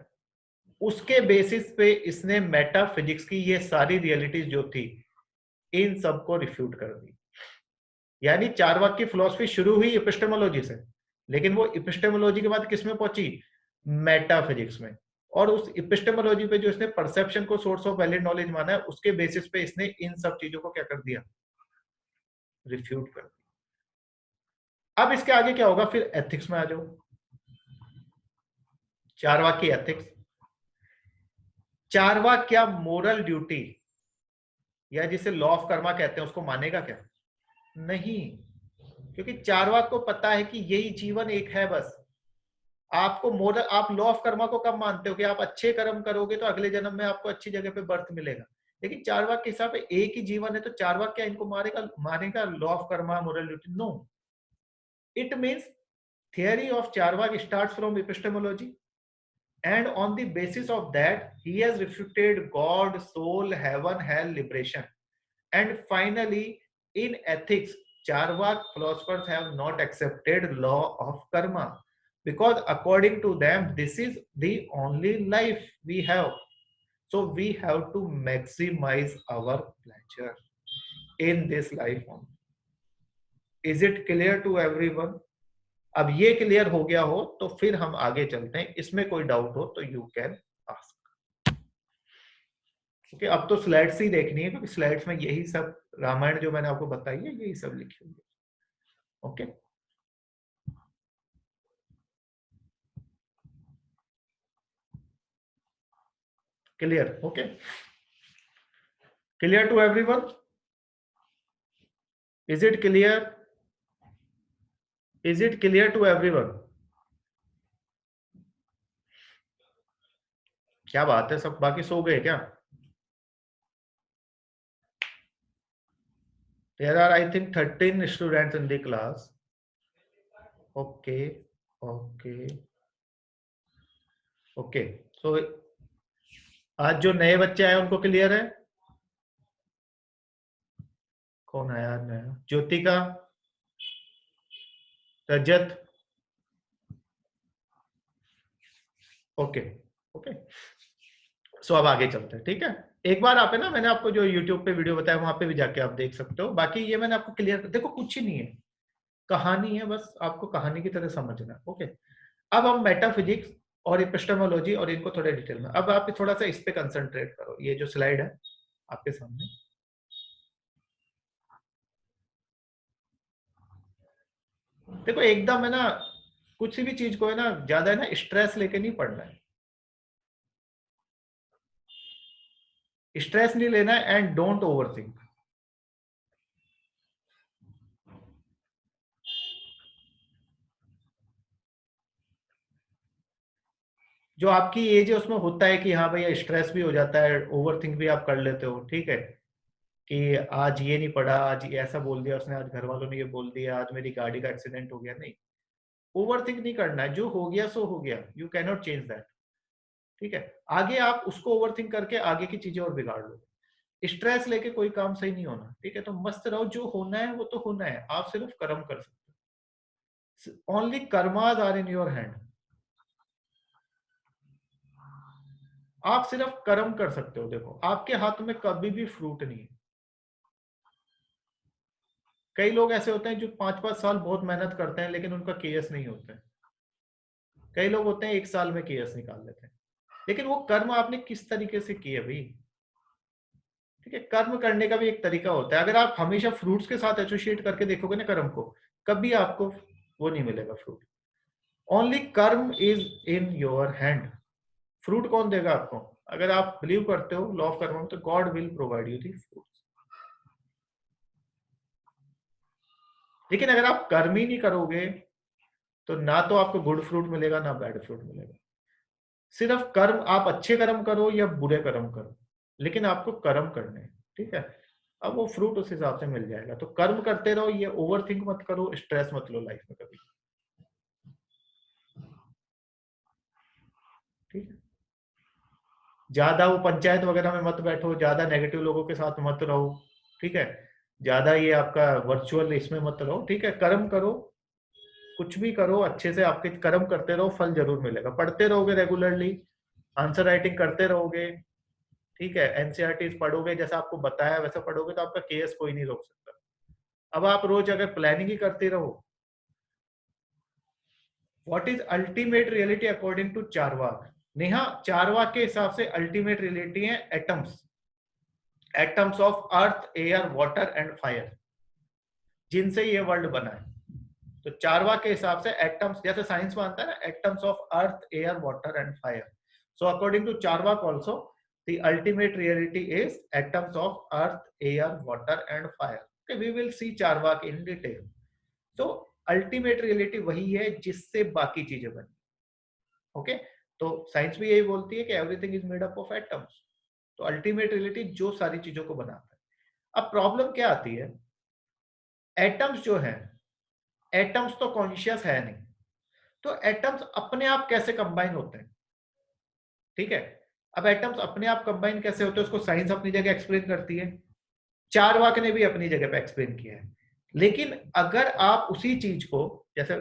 उसके बेसिस पे इसने मेटाफिजिक्स की ये सारी रियलिटीज जो थी, इन सबको रिफ्यूट कर दी। यानी चारवाक की फिलॉसफी शुरू हुई एपिस्टेमोलॉजी से, लेकिन वो एपिस्टेमोलॉजी के बाद किस में पहुंची? मेटाफिजिक्स में। और उस एपिस्टेमोलॉजी पे जो इसने परसेप्शन को सोर्स ऑफ वैलिड नॉलेज माना है, उसके बेसिस पे इसने इन सब चीजों को क्या कर दिया? रिफ्यूट कर दिया। अब इसके आगे क्या होगा? फिर एथिक्स में आ जाओ। चारवाक की एथिक्स, चारवाक क्या मोरल ड्यूटी या जिसे लॉ ऑफ कर्मा कहते हैं उसको मानेगा? क्या नहीं, क्योंकि चारवाक को पता है कि यही जीवन एक है बस। आपको मोरल, आप लॉ ऑफ कर्मा को कब मानते हो? कि आप अच्छे कर्म करोगे तो अगले जन्म में आपको अच्छी जगह पे बर्थ मिलेगा। लेकिन चारवाक के हिसाब से एक ही जीवन है, तो चारवाक क्या इनको मारेगा? मानेगा law of karma, moral duty? No. It means theory of Charvak starts from epistemology, and on the basis of that he has refuted God, soul, heaven, hell, liberation. And finally, in ethics, Charvak philosophers have not accepted law of karma, because according to them this is the only life we have, so we have to maximize our pleasure in this life only. Is it clear to everyone? अब ये clear हो गया हो तो फिर हम आगे चलते हैं। इसमें कोई डाउट हो तो यू कैन आस्क। ओके, अब तो स्लाइड्स ही देखनी है, क्योंकि स्लाइड्स में यही सब रामायण जो मैंने आपको बताई है, यही सब लिखी हुई है। Okay, clear? Okay, clear to everyone? Is it clear? Is it clear to everyone? क्या बात है, सब बाकी सो गए क्या? There are, I think, 13 students in the class. Okay, okay, okay. So आज जो नए बच्चे आए उनको क्लियर है? कौन आया नया? ज्योतिका, रजत, ओके, ओके। सो अब आगे चलते हैं, ठीक है? एक बार आप है ना, मैंने आपको जो YouTube पे वीडियो बताया वहां पे भी जाके आप देख सकते हो। बाकी ये मैंने आपको क्लियर, देखो कुछ ही नहीं है, कहानी है, बस आपको कहानी की तरह समझना है। ओके, अब हम मेटाफिजिक्स और एपिस्टेमोलॉजी और इनको थोड़े डिटेल में, अब आप थोड़ा सा इस पे कंसंट्रेट करो। ये जो स्लाइड है आपके सामने, देखो एकदम है ना, कुछ भी चीज को है ना ज्यादा है ना स्ट्रेस लेके नहीं पढ़ना है, स्ट्रेस नहीं लेना है, एंड डोंट ओवरथिंक। जो आपकी एज है उसमें होता है कि हाँ भैया स्ट्रेस भी हो जाता है, ओवरथिंक भी आप कर लेते हो, ठीक है? कि आज ये नहीं पढ़ा, आज ये ऐसा बोल दिया उसने, आज घर वालों ने ये बोल दिया, आज मेरी गाड़ी का एक्सीडेंट हो गया। नहीं, ओवरथिंक नहीं करना है, जो हो गया सो हो गया, you can not change that, ठीक है? आगे आप उसको ओवरथिंक करके आगे की चीजें और बिगाड़ लो, स्ट्रेस लेके कोई काम सही नहीं होना, ठीक है? तो मस्त रहो, जो होना है वो तो होना है, आप सिर्फ कर्म कर सकते हो। Only karmas are in your hand, आप सिर्फ कर्म कर सकते हो। देखो आपके हाथ में कभी भी फ्रूट नहीं है। कई लोग ऐसे होते हैं जो 5-5 साल बहुत मेहनत करते हैं लेकिन उनका केएस नहीं होता है। कई लोग होते हैं 1 साल में केएस निकाल लेते हैं, लेकिन वो कर्म आपने किस तरीके से किए भाई, ठीक है? कर्म करने का भी एक तरीका होता है। अगर आप हमेशा फ्रूट्स के साथ एसोसिएट करके देखोगे ना कर्म को, कभी आपको वो नहीं मिलेगा फ्रूट। ओनली कर्म is in your hand. Fruit कौन देगा आपको? अगर आप बिलीव करते हो लॉ ऑफ कर्म में, तो God will provide you the fruit. लेकिन अगर आप कर्म ही नहीं करोगे तो ना तो आपको गुड फ्रूट मिलेगा ना बैड फ्रूट मिलेगा। सिर्फ कर्म, आप अच्छे कर्म करो या बुरे कर्म करो, लेकिन आपको कर्म करने हैं, ठीक है? अब वो फ्रूट उस हिसाब से मिल जाएगा। तो कर्म करते रहो, ये ओवर थिंक मत करो, स्ट्रेस मत लो लाइफ में कभी, ठीक है? ज्यादा वो पंचायत वगैरह में मत बैठो, ज्यादा नेगेटिव लोगों के साथ मत रहो, ठीक है? ज्यादा ये आपका वर्चुअल इसमें मत रहो, ठीक है? कर्म करो, कुछ भी करो अच्छे से, आपके कर्म करते रहो, फल जरूर मिलेगा। पढ़ते रहोगे रेगुलरली, आंसर राइटिंग करते रहोगे, ठीक है? एनसीईआरटी पढ़ोगे, जैसा आपको बताया वैसा पढ़ोगे, तो आपका केएस कोई नहीं रोक सकता। अब आप रोज अगर प्लानिंग ही करते रहो, what is ultimate reality according to Charvak? Neha, Charvak के हिसाब से अल्टीमेट रियलिटी है atoms, atoms of earth, air, water and fire, जिनसे ये वर्ल्ड बना है। तो चारवाक के हिसाब से एटम्स, जैसे साइंस मानता है ना, atoms of earth, air, water and fire, so according to Charvak also the ultimate reality is atoms of earth, air, water and fire. Okay, we will see charvak in detail. तो ultimate reality वही है जिससे बाकी चीजें बनी, okay? तो science भी यही बोलती है कि everything is made up of atoms. तो अल्टीमेट रियलिटी जो सारी चीजों को बनाता है। अब प्रॉब्लम क्या आती है, एटम्स जो है, एटम्स तो कॉन्शियस है नहीं, तो एटम्स अपने आप कैसे कंबाइन होते हैं, ठीक है? अब एटम्स अपने आप कंबाइन कैसे होते हैं उसको साइंस अपनी जगह एक्सप्लेन करती है, चारवाक ने भी अपनी जगह पे एक्सप्लेन किया है। लेकिन अगर आप उसी चीज को, जैसे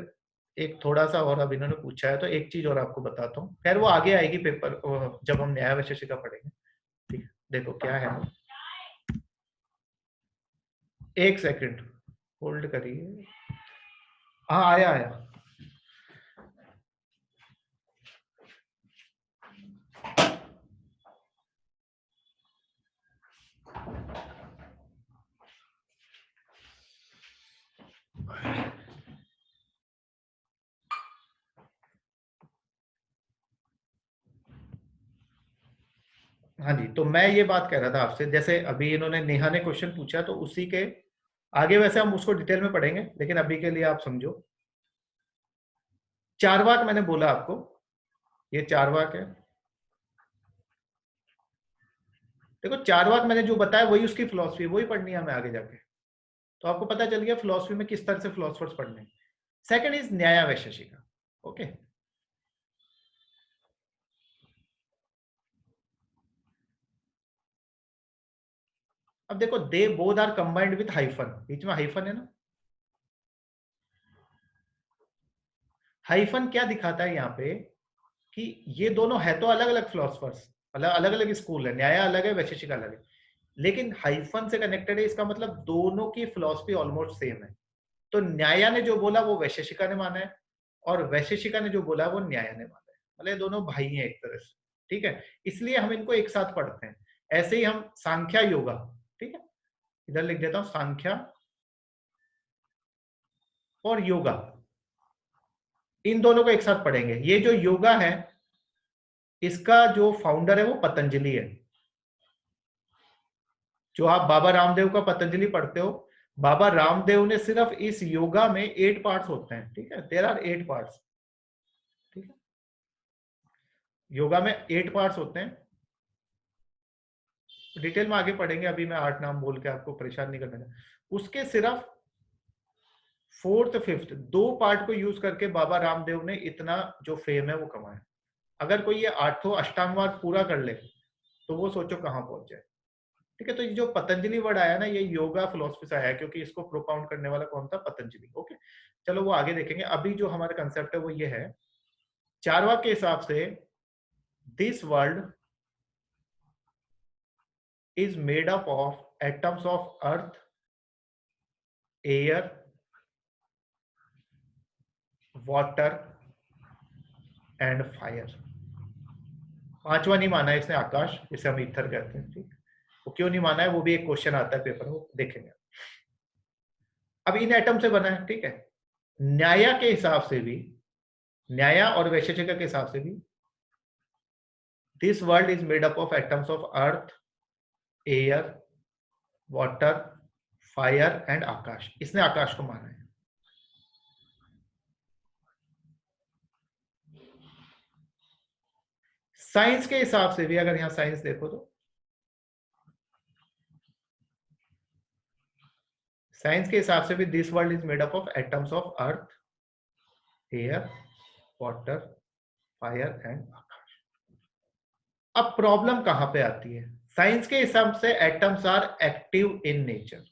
एक थोड़ा सा और अब इन्होंने पूछा है तो एक चीज और आपको बताता हूँ, खैर वो आगे आएगी पेपर जब हम न्याय वैशेषिका पढ़ेंगे, ठीक है? देखो क्या है, एक सेकंड होल्ड करिए। हाँ आया आया। हाँ जी, तो मैं ये बात कह रहा था आपसे, जैसे अभी इन्होंने, नेहा ने क्वेश्चन पूछा, तो उसी के आगे वैसे हम उसको डिटेल में पढ़ेंगे, लेकिन अभी के लिए आप समझो। चारवाक मैंने बोला आपको, ये चारवाक है। देखो चारवाक मैंने जो बताया वही उसकी फिलॉसफी, वही पढ़नी है हमें आगे जाके, तो आपको पता चल गया फिलॉसफी में किस तरह से फिलोसफर्स पढ़ने हैं। सेकंड इज न्याय वैशेषिका। ओके, अब देखो, they both are combined with hyphen, बीच में हाइफन है ना। हाइफन क्या दिखाता है यहाँ पे, कि ये दोनों है तो अलग अलग फिलोसफर्स, मतलब अलग अलग स्कूल है, न्याय अलग है, वैशेषिका अलग है, लेकिन हाइफन से कनेक्टेड है, इसका मतलब दोनों की फिलोसफी ऑलमोस्ट सेम है। तो न्याया ने जो बोला वो वैशेषिका ने माना है, और वैशेषिका ने जो बोला वो न्याया ने माना है, मतलब ये दोनों भाई हैं एक तरह से। ठीक है, इसलिए हम इनको एक साथ पढ़ते हैं। ऐसे ही हम सांख्या योगा, ठीक है, इधर लिख देता हूं, सांख्या और योगा, इन दोनों को एक साथ पढ़ेंगे। ये जो योगा है, इसका जो फाउंडर है वो पतंजलि है। जो आप बाबा रामदेव का पतंजलि पढ़ते हो, बाबा रामदेव ने सिर्फ इस योगा में 8 पार्ट्स होते हैं, ठीक है, देयर आर 8 पार्ट्स, ठीक है, योगा में 8 पार्ट्स होते हैं। डिटेल में आगे पढ़ेंगे, अभी मैं 8 नाम बोल के आपको परेशान नहीं करने का। उसके सिर्फ फोर्थ फिफ्थ 2 पार्ट को यूज करके बाबा रामदेव ने इतना जो फेम है वो कमाया। अगर कोई ये 8 अष्टांग मार्ग पूरा कर ले तो वो सोचो कहां पहुंच जाए। ठीक है, तो ये जो पतंजलि वर्ड आया ना, ये योगा फिलोसफी से आया है, क्योंकि इसको प्रोपाउंड करने वाला कौन था, पतंजलि। ओके, चलो वो आगे देखेंगे। अभी जो हमारा कंसेप्ट है वो ये है, चारवाक के हिसाब से this world is made up of atoms of earth, air, water and fire. पांचवा नहीं माना है इसने, आकाश, जिसे हम ईथर कहते हैं। ठीक, वो क्यों नहीं माना है वो भी एक क्वेश्चन आता है पेपर में, वो देखेंगे। अब इन एटम से बना है, ठीक है। न्याया के हिसाब से भी, न्याया और वैशेषिका के हिसाब से भी, this world is made up of atoms of earth, air, water, fire and akash. इसने आकाश को माना है। साइंस के हिसाब से भी, अगर यहां साइंस देखो तो साइंस के हिसाब से भी this world is made up of atoms of earth, air, water, fire and akash. अब प्रॉब्लम कहां पे आती है? साइंस के हिसाब से atoms are active in nature,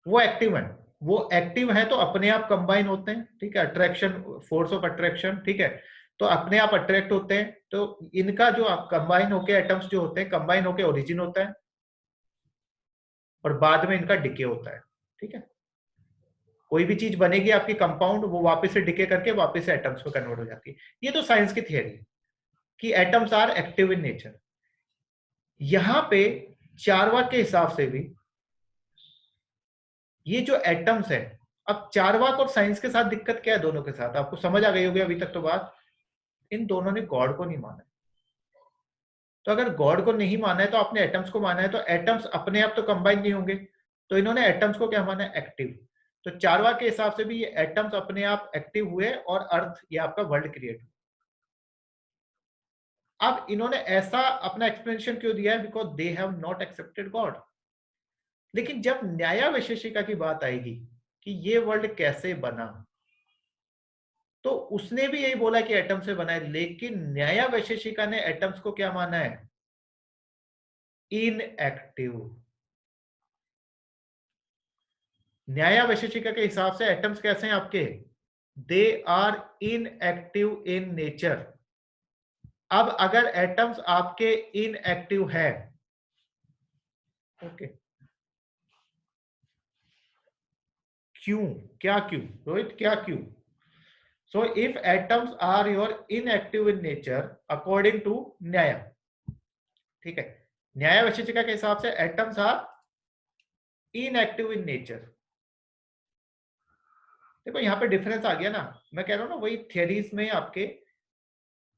वो एक्टिव है, वो एक्टिव है तो अपने आप कंबाइन होते हैं, ठीक है, अट्रैक्शन, फोर्स ऑफ अट्रैक्शन, ठीक है, तो अपने आप अट्रैक्ट होते हैं। तो इनका जो कंबाइन होके एटम्स जो होते हैं, कंबाइन होके ओरिजिन होता है, और बाद में इनका डिके होता है। ठीक है, कोई भी चीज बनेगी आपकी कंपाउंड, वो वापस से डिके करके वापस से एटम्स में कन्वर्ट हो जाती है। ये तो साइंस की थियरी है कि atoms are active in nature. यहां पे चारवाक के हिसाब से भी ये जो एटम्स है, अब चारवाक और साइंस के साथ दिक्कत क्या है, दोनों के साथ आपको समझ आ गई होगी अभी तक तो बात, इन दोनों ने गॉड को नहीं माना है। तो अगर गॉड को नहीं माना है तो आपने एटम्स को माना है, तो एटम्स अपने आप तो कंबाइन नहीं होंगे, तो इन्होंने एटम्स को क्या माना है, एक्टिव। तो चारवाक के हिसाब से भी ये एटम्स अपने आप एक्टिव हुए और अर्थ, ये आपका वर्ल्ड क्रिएट हुआ। अब इन्होंने ऐसा अपना एक्सप्लेनेशन क्यों दिया है, because they have not accepted God. लेकिन जब न्याय वैशेषिका की बात आएगी कि ये वर्ल्ड कैसे बना, तो उसने भी यही बोला कि एटम से बना है, लेकिन न्याय वैशेषिका ने एटम्स को क्या माना है, इनएक्टिव। न्याय वैशेषिका के हिसाब से एटम्स कैसे हैं आपके, they are inactive in nature. अब अगर एटम्स आपके इनएक्टिव है, ओके, क्यों, क्या क्यों रोहित, क्या क्यों? So if atoms are your inactive in nature according to Nyaya, ठीक है, न्याय वैशेषिका के हिसाब से atoms are inactive in nature. देखो यहाँ पे डिफरेंस आ गया ना, मैं कह रहा हूँ ना, वही थियरीज में आपके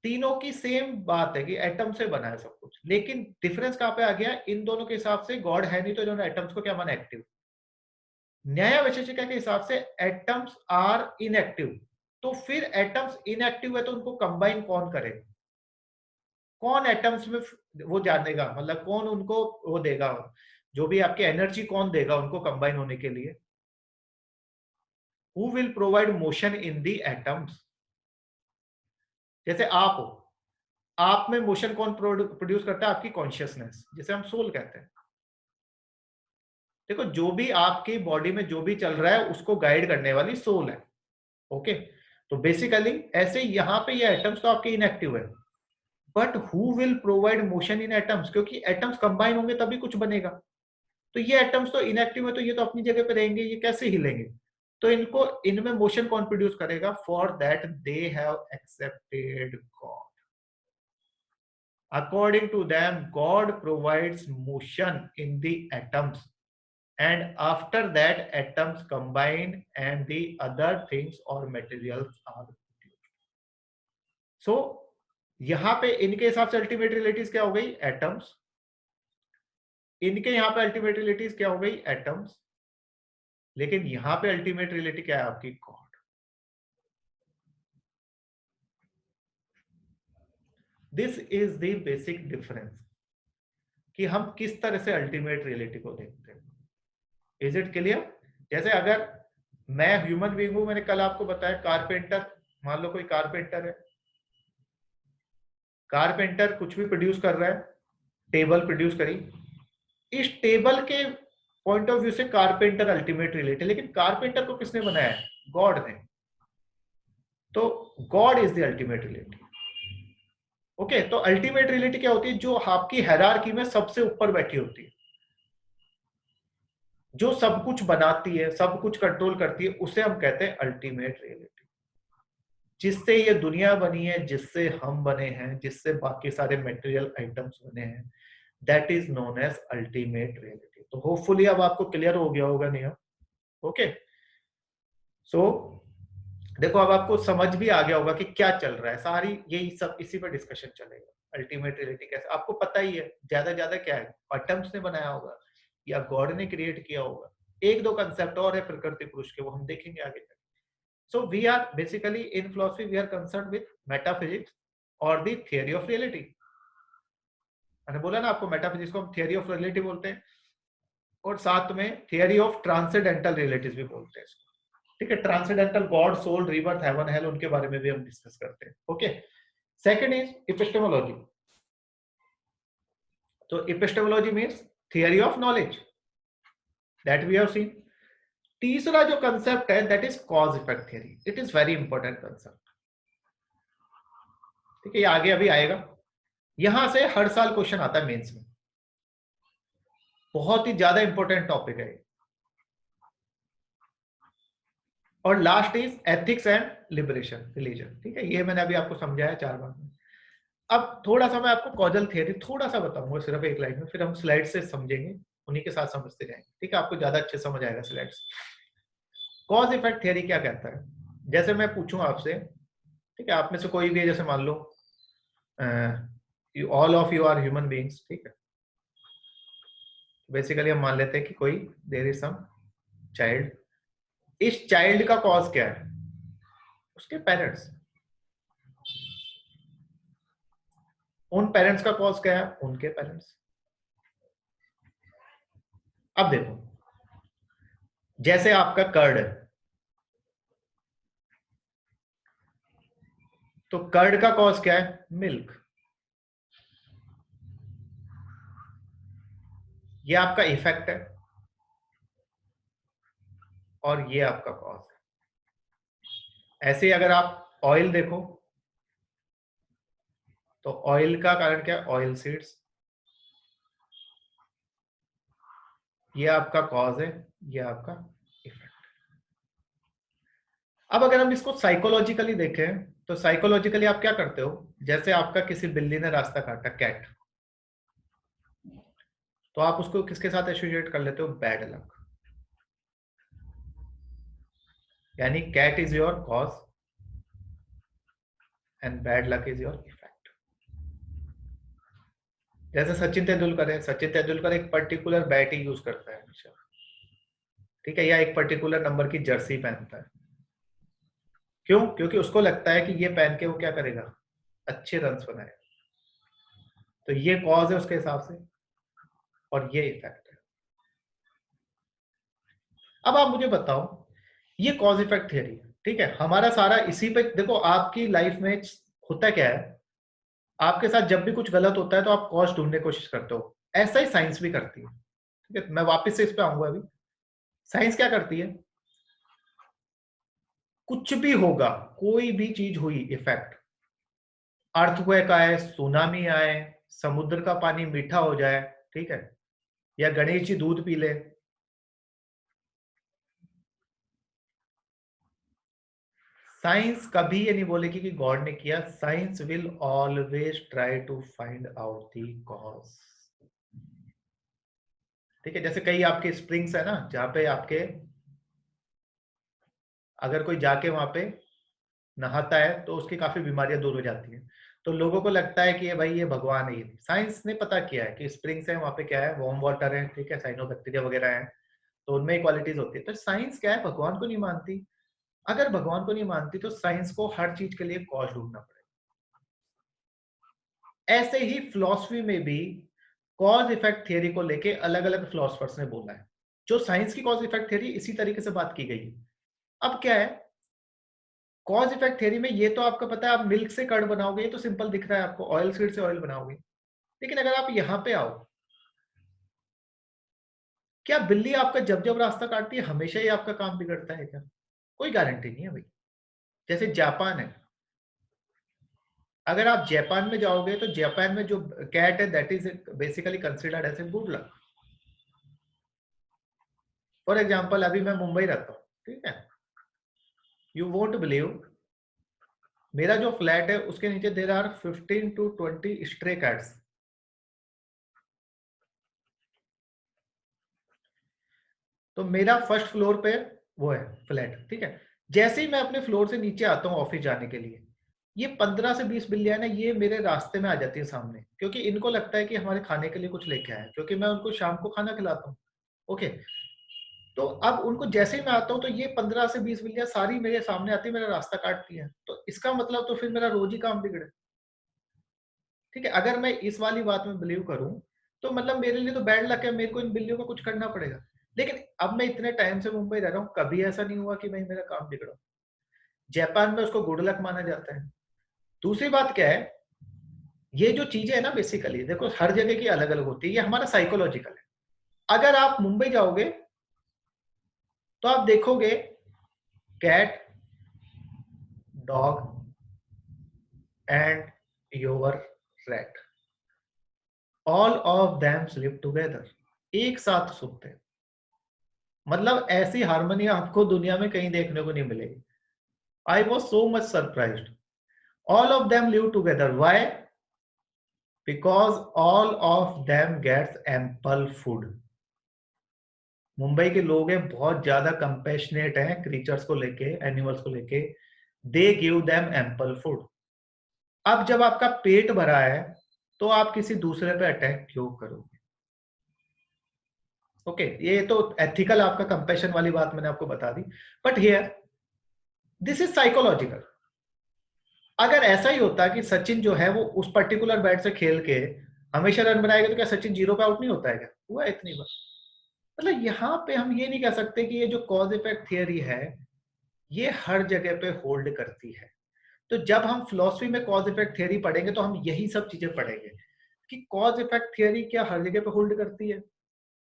तीनों की सेम बात है कि एटम से बना है सब कुछ, लेकिन डिफरेंस कहां पे आ गया, इन दोनों के हिसाब से गॉड है नहीं तो इन्होंने एटम्स को क्या माना, एक्टिव। न्याय वैशेषिका के हिसाब से एटम्स आर इनएक्टिव, तो फिर एटम्स इनएक्टिव है तो उनको कंबाइन कौन करेगा, कौन एटम्स में वो जानेगा, मतलब कौन उनको वो देगा, जो भी आपकी एनर्जी कौन देगा उनको कंबाइन होने के लिए, who will provide motion in the atoms. जैसे आप हो, आप में मोशन कौन प्रोड्यूस करता है, आपकी कॉन्शियसनेस, जिसे हम सोल कहते हैं। देखो जो भी आपकी बॉडी में जो भी चल रहा है उसको गाइड करने वाली सोल है। ओके, तो बेसिकली ऐसे यहाँ पे ये एटम्स तो आपके इनएक्टिव है, but who will provide motion in atoms, क्योंकि एटम्स कंबाइन होंगे तभी कुछ बनेगा। तो ये एटम्स तो इनएक्टिव है तो ये तो अपनी जगह पे रहेंगे, ये कैसे हिलेंगे, तो इनको इनमें मोशन कौन प्रोड्यूस करेगा, for that they have accepted God. According to them, God provides motion in the atoms, and after that atoms combine and the other things or materials are produced. So यहाँ पे इनके हिसाब से ultimate relatives क्या हो गई, atoms, इनके यहाँ पे अल्टीमेट रिलेटिव्स क्या हो गई, एटम्स, लेकिन यहाँ पे अल्टीमेट रिलेटिव क्या है आपकी, God. This is the basic difference कि हम किस तरह से अल्टीमेट रियलिटी को देखते हैं। Is it clear? जैसे अगर मैं ह्यूमन बीइंग हूं, मैंने कल आपको बताया कारपेंटर, मान लो कोई कारपेंटर है, कारपेंटर कुछ भी प्रोड्यूस कर रहा है, टेबल प्रोड्यूस करी, इस टेबल के पॉइंट ऑफ व्यू से कारपेंटर अल्टीमेट रिलेटेड, लेकिन कारपेंटर को किसने बनाया है, गॉड ने। तो God is the ultimate relative. Okay, तो अल्टीमेट रिलेटिव क्या होती है, जो आपकी हायरार्की में सबसे ऊपर बैठी होती है, जो सब कुछ बनाती है, सब कुछ कंट्रोल करती है, उसे हम कहते हैं अल्टीमेट रियलिटी। जिससे ये दुनिया बनी है, जिससे हम बने हैं, जिससे बाकी सारे मटेरियल आइटम्स बने हैं, that is known as ultimate reality. तो होपफुली अब आपको क्लियर हो गया होगा नियम। ओके, सो देखो अब आपको समझ भी आ गया होगा कि क्या चल रहा है, सारी यही सब इसी पर डिस्कशन चलेगा। अल्टीमेट रियलिटी कैसे, आपको पता ही है, ज्यादा ज्यादा क्या है, एटम्स ने बनाया होगा या गॉड ने क्रिएट किया होगा। एक दो कंसेप्ट और है प्रकृति पुरुष के, वो हम देखेंगे आगे तक। So we are basically in philosophy we are concerned with metaphysics or the theory of reality. मैंने बोला ना आपको, मेटाफिजिक्स को हम थियरी ऑफ रियलिटी बोलते हैं, और साथ में थियरी ऑफ ट्रांसेंडेंटल रियलिटीज भी बोलते हैं इसको। ठीक है, transcendental, god, soul, rebirth, heaven, hell, उनके बारे में भी हम डिस्कस करते हैं। Okay, second is epistemology. तो epistemology means theory of knowledge, that we have seen. तीसरा जो कंसेप्ट है that is cause effect theory. It is very important concept. ठीक है, ये आगे अभी आएगा, यहां से हर साल क्वेश्चन आता है मेंस में, बहुत ही ज्यादा इंपॉर्टेंट टॉपिक है। और last is ethics and liberation religion. ठीक है, ये मैंने अभी आपको समझाया 4 बार में। अब थोड़ा सा मैं आपको कॉजल थियरी थोड़ा सा बताऊंगा, सिर्फ एक लाइन में, फिर हम स्लाइड से समझेंगे, उन्हीं के साथ समझते जाएंगे। ठीक है, आपको ज्यादा अच्छे समझ आएगा स्लाइड्स। कॉज इफेक्ट थियरी क्या कहता है, जैसे मैं पूछूं आपसे, ठीक है, आप में से कोई भी है, जैसे मान लो all of you are human beings, ठीक है, बेसिकली हम मान लेते हैं कि कोई देयर इज सम चाइल्ड, इस चाइल्ड का कॉज क्या है, उसके पेरेंट्स। उन पेरेंट्स का कॉज क्या है, उनके पेरेंट्स। अब देखो, जैसे आपका कर्ड है, तो कर्ड का कॉज क्या है, मिल्क। ये आपका इफेक्ट है और ये आपका कॉज है। ऐसे ही अगर आप ऑयल देखो, तो ऑयल का कारण क्या है, ऑयल सीड्स, ये आपका कॉज है, ये आपका इफेक्ट। अब अगर हम इसको साइकोलॉजिकली देखें, तो साइकोलॉजिकली आप क्या करते हो, जैसे आपका किसी बिल्ली ने रास्ता काटा, कैट, तो आप उसको किसके साथ एसोसिएट कर लेते हो, बैड लक। यानी cat is your cause and bad luck is your effect. जैसे सचिन तेंदुलकर है, सचिन तेंदुलकर एक पर्टिकुलर बैट ही यूज करता है हमेशा, ठीक है, या एक पर्टिकुलर नंबर की जर्सी पहनता है। क्यों? क्योंकि उसको लगता है कि ये पहन के वो क्या करेगा, अच्छे रन्स बनाएगा। तो ये कॉज है उसके हिसाब से और ये इफेक्ट है। अब आप मुझे बताओ, ये कॉज इफेक्ट थियरी है, ठीक है, हमारा सारा इसी पे। देखो आपकी लाइफ में होता क्या है, आपके साथ जब भी कुछ गलत होता है तो आप कॉज ढूंढने की कोशिश करते हो। ऐसा ही साइंस भी करती है, ठीक है, मैं वापस से इस पे आऊंगा अभी। साइंस क्या करती है, कुछ भी होगा, कोई भी चीज हुई, इफेक्ट, अर्थक्वेक आए, सुनामी आए, समुद्र का पानी मीठा हो जाए, ठीक है, या गणेश जी दूध पी ले, साइंस कभी ये नहीं बोलेगी कि गॉड ने किया। Science will always try to find out the cause, ठीक है। जैसे कई आपके स्प्रिंग्स है ना, जहां पे आपके, अगर कोई जाके वहां पे नहाता है तो उसकी काफी बीमारियां दूर हो जाती हैं। तो लोगों को लगता है कि ये भाई ये भगवान है। ये साइंस ने पता किया है कि स्प्रिंग्स है, वहां पे क्या है, वार्म वाटर है, ठीक है, साइनोबैक्टीरिया वगैरह है, तो उनमें क्वालिटीज होती है। तो साइंस क्या है, भगवान को नहीं मानती। अगर भगवान को नहीं मानती तो साइंस को हर चीज के लिए कॉज ढूंढना पड़ेगा। ऐसे ही फिलॉसफी में भी कॉज इफेक्ट थियरी को लेके अलग अलग फिलोसफर्स ने बोला है। जो साइंस की कॉज इफेक्ट थियरी इसी तरीके से बात की गई है। अब क्या है, कॉज इफेक्ट थ्योरी में ये तो आपको पता है, आप मिल्क से कर्ड बनाओगे, ये तो सिंपल दिख रहा है आपको, ऑयल सीड से ऑयल बनाओगे। लेकिन अगर आप यहां पे आओ, क्या बिल्ली आपका जब जब रास्ता काटती है हमेशा ही आपका काम बिगड़ता है क्या? कोई गारंटी नहीं है भाई। जैसे जापान है, अगर आप जापान में जाओगे तो जापान में जो कैट है that is basically considered as a good luck. For example अभी मैं मुंबई रहता हूँ, ठीक है, यू वोंट बिलीव, मेरा जो फ्लैट है उसके नीचे there are 15 to 20 stray cats. तो मेरा फर्स्ट फ्लोर पे वो है फ्लैट, ठीक है। जैसे ही मैं अपने फ्लोर से नीचे आता हूँ ऑफिस जाने के लिए, ये 15 से 20 बिल्लियां ना, ये मेरे रास्ते में आ जाती है सामने, क्योंकि इनको लगता है कि हमारे खाने के लिए कुछ लेके आए, क्योंकि मैं उनको शाम को खाना खिलाता हूँ। ओके, तो अब उनको जैसे ही मैं आता हूँ तो ये 15 से 20 बिल्लियां सारी मेरे सामने आती है, मेरा रास्ता काटती है। तो इसका मतलब तो फिर मेरा रोज ही काम बिगड़े, ठीक है। अगर मैं इस वाली बात में बिलीव करूं तो मतलब मेरे लिए तो बैड लक है, मेरे को इन बिल्लियों को कुछ करना पड़ेगा। लेकिन अब मैं इतने टाइम से मुंबई रह रहा हूँ, कभी ऐसा नहीं हुआ कि भाई मेरा काम बिगड़ा। जापान में उसको गुड लक माना जाता है। दूसरी बात क्या है, ये जो चीजें है ना, बेसिकली देखो हर जगह की अलग अलग होती है, ये हमारा साइकोलॉजिकल है। अगर आप मुंबई जाओगे तो आप देखोगे cat, dog and your rat, all of them sleep together, एक साथ सोते हैं। मतलब ऐसी हार्मनी आपको दुनिया में कहीं देखने को नहीं मिलेगी। I was so much surprised, all of them live together, why? Because all of them gets ample food. Mumbai के लोग हैं बहुत ज्यादा कंपेशनेट हैं क्रीचर्स को लेके, एनिमल्स को लेके, they give them ample food. अब जब आपका पेट भरा है तो आप किसी दूसरे पे अटैक क्यों करोगे? ओके, ये तो एथिकल आपका कंपेशन वाली बात मैंने आपको बता दी, but here this is psychological. अगर ऐसा ही होता कि सचिन जो है वो उस पर्टिकुलर बैट से खेल के हमेशा रन बनाएगा तो क्या सचिन जीरो पे आउट नहीं होता है क्या? हुआ इतनी बार। मतलब यहाँ पे हम ये नहीं कह सकते कि ये जो कॉज इफेक्ट थियरी है ये हर जगह पे होल्ड करती है। तो जब हम फिलोसफी में कॉज इफेक्ट थियरी पढ़ेंगे तो हम यही सब चीजें पढ़ेंगे कि कॉज इफेक्ट थियरी क्या हर जगह पे होल्ड करती है,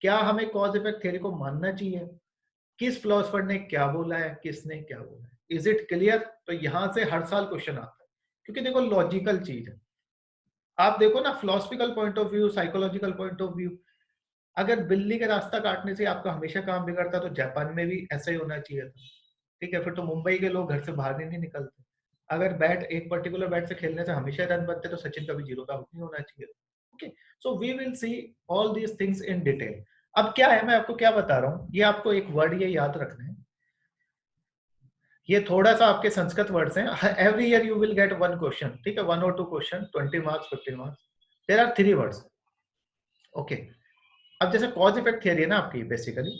क्या हमें कॉज इफेक्ट थियरी को मानना चाहिए, किस फिलोसफर ने क्या बोला है, किसने क्या बोला है, इज इट क्लियर? तो यहां से हर साल क्वेश्चन आता है, क्योंकि देखो लॉजिकल चीज है। आप देखो ना, philosophical point of view, psychological point of view, अगर बिल्ली का रास्ता काटने से आपका हमेशा काम बिगड़ता तो जापान में भी ऐसा ही होना चाहिए था, ठीक है। फिर तो मुंबई के लोग घर से बाहर ही नहीं निकलते। अगर बैट एक पर्टिकुलर बैट से खेलने से हमेशा रन बनते तो सचिन कभी जीरो का आउट नहीं होना चाहिए। Okay, so we will see all these things in detail. अब क्या है, मैं आपको क्या बता रहा हूँ, ये आपको एक वर्ड ये याद रखना है, ये थोड़ा सा आपके संस्कृत वर्ड्स हैं. Every year you will get one question. ठीक है, 1 or 2 question, 20 marks, 15 marks. There are 3 words. Okay. अब जैसे कॉज इफेक्ट थियरी है ना आपकी, बेसिकली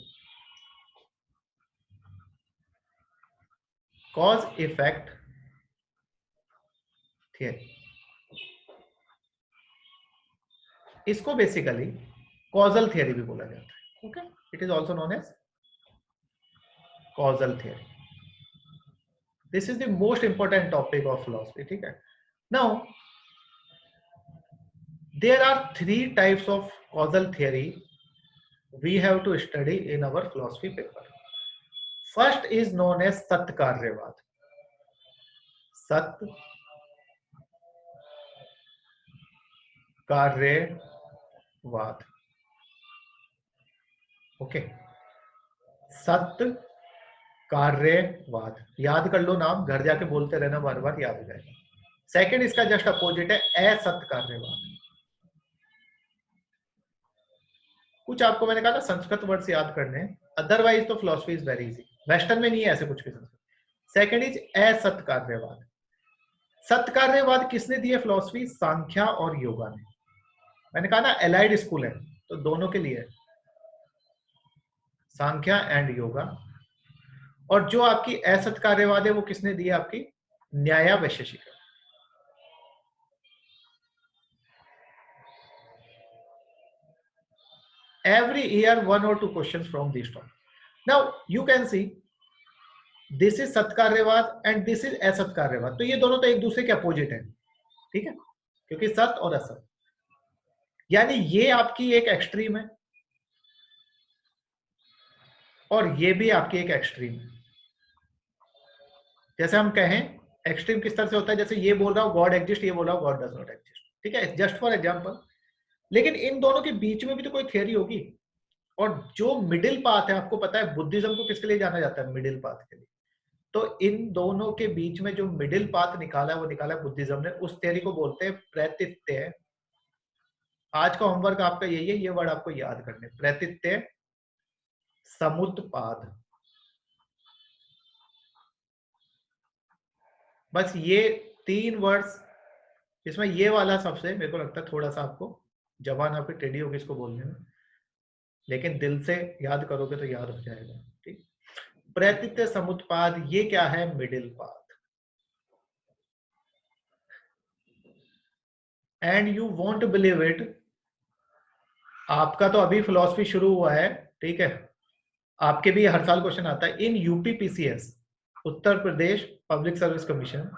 कॉज इफेक्ट थियरी, इसको बेसिकली कॉजल थियरी भी बोला जाता है. Okay, it is also known as causal theory. This is the most important topic of philosophy. ठीक है. Now there are 3 types of causal theory we have to study in our philosophy paper. First is known as Satkaryavad. Satkaryavad. Okay. सत्कार्यवाद, याद कर लो नाम, घर जाके बोलते रहना, बार बार याद हो जाएगा. सेकंड इसका जस्ट अपोजिट है असत्कार्यवाद. कुछ आपको मैंने कहा था संस्कृत वर्ड से याद करने, अदरवाइज तो philosophy is very easy. Western में नहीं है ऐसे कुछ भी संस्कृत. Second is asatkaryavada. सत्कार्यवाद किसने दिया फिलोसफी? सांख्या और योगा ने. मैंने कहा ना एलाइड स्कूल है, तो दोनों के लिए सांख्या एंड योगा. और जो आपकी असत्कार्यवाद है वो किसने दिया? आपकी न्याय वैशेषिक. Every year 1 or 2 questions from these topics. Now you can see this is सत्कार्यवाद and this is असत्कार्यवाद. तो ये दोनों तो एक दूसरे के अपोजिट है. ठीक है, क्योंकि सत और असत, यानी ये आपकी एक एक्सट्रीम है और ये भी आपकी एक एक्सट्रीम है. जैसे हम कहें एक्सट्रीम किस तरह से होता है, जैसे ये बोल रहा हूं गॉड एग्जिस्ट, ये बोल रहा हूं गॉड डज नॉट एग्जिस्ट. ठीक है, जस्ट फॉर एग्जांपल. लेकिन इन दोनों के बीच में भी तो कोई थियरी होगी. और जो मिडिल पाथ है, आपको पता है बुद्धिज्म को किसके लिए जाना जाता है? मिडिल पाथ के लिए. तो इन दोनों के बीच में जो मिडिल पाथ निकाला है वो निकाला है बुद्धिज्म ने. उस थियरी को बोलते हैं प्रतीत्य. आज का होमवर्क आपका यही है, ये वर्ड आपको याद करने, प्रतीत्य समुत्पाद. बस ये 3 वर्ड्स. इसमें ये वाला सबसे मेरे को लगता है थोड़ा सा आपको जबान आपकी टेढ़ी होगी इसको बोलने में, लेकिन दिल से याद करोगे तो याद हो जाएगा. ठीक. प्रतीत्य समुत्पाद, ये क्या है? Middle path. And you won't believe it, आपका तो अभी फिलॉसफी शुरू हुआ है. ठीक है, आपके भी हर साल क्वेश्चन आता है. In UPPCS, Uttar Pradesh public service commission,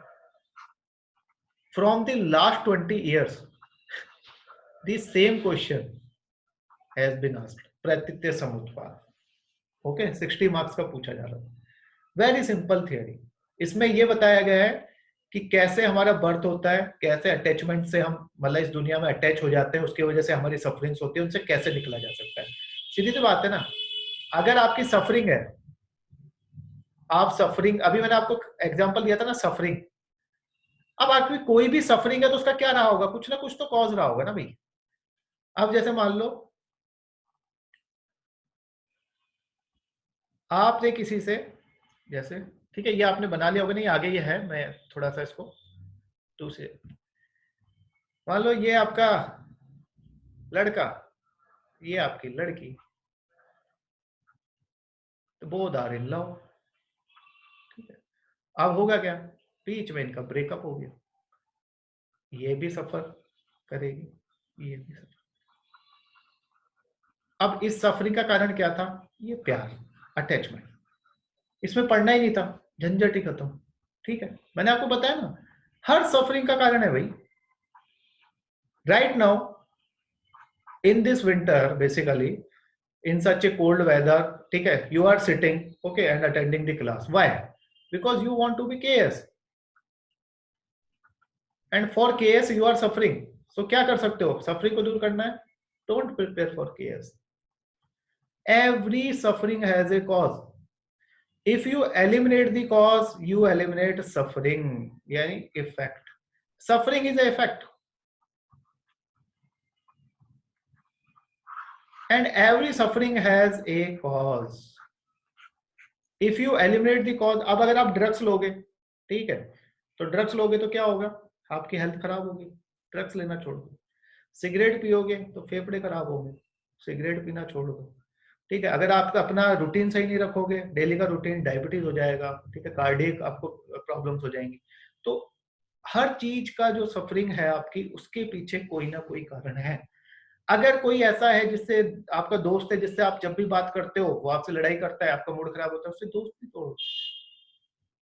from the last 20 years the same question has been asked. Pratitya samutpada. Okay, 60 marks का पूछा जा रहा है. Very simple theory. इसमें यह बताया गया है कि कैसे हमारा बर्थ होता है, कैसे अटैचमेंट से हम मतलब इस दुनिया में अटैच हो जाते हैं, उसकी वजह से हमारी सफरिंग्स होती है, उनसे कैसे निकला जा सकता है. सीधी सी बात है ना. अगर आपकी सफरिंग है, आप सफरिंग, अभी मैंने आपको एग्जांपल दिया था ना सफरिंग. अब आपकी कोई भी सफरिंग है तो उसका क्या रहा होगा? कुछ ना कुछ तो कॉज रहा होगा ना भाई. अब जैसे मान लो आपने किसी से, जैसे ठीक है ये आपने बना लिया होगा, नहीं आगे ये है, मैं थोड़ा सा इसको दूसरे, मान लो ये आपका लड़का, ये आपकी लड़की, तो बोथ आर इन लव. ठीक है, अब होगा क्या? बीच में इनका ब्रेकअप हो गया. ये भी सफर करेगी, ये भी सफर. अब इस सफरिंग का कारण क्या था? ये प्यार, अटैचमेंट. इसमें पढ़ना ही नहीं था, झंझट ही खत्म. ठीक है, मैंने आपको बताया ना हर सफरिंग का कारण है भाई. Right now in this winter, basically in such a cold weather, ठीक है, you are sitting okay and attending the class. Why? Because you want to be KS, and for KS you are suffering. So क्या कर सकते हो? Suffering को दूर करना है, don't prepare for KS. Every suffering has a cause. If you eliminate the cause, you eliminate suffering, यानी effect. Suffering is a effect. And every suffering has a cause. If you eliminate the cause, अब अगर आप drugs लोगे, ठीक है, तो drugs लोगे तो क्या होगा, आपकी हेल्थ खराब होगी, ड्रग्स लेना छोड़ दो। सिगरेट पियोगे तो फेफड़े खराब होंगे, सिगरेट पीना छोड़ दो। ठीक है, अगर आप अपना रूटीन सही नहीं रखोगे, डेली का रूटीन, डायबिटीज हो जाएगा, ठीक है, कार्डियक आपको प्रॉब्लम्स हो जाएंगी। तो हर चीज का जो सफरिंग है आपकी, उसके पीछे कोई ना कोई कारण है। अगर कोई ऐसा है जिससे आपका दोस्त है, जिससे आप जब भी बात करते हो वो आपसे लड़ाई करता है, आपका मूड खराब होता है, उससे दोस्ती तोड़ो।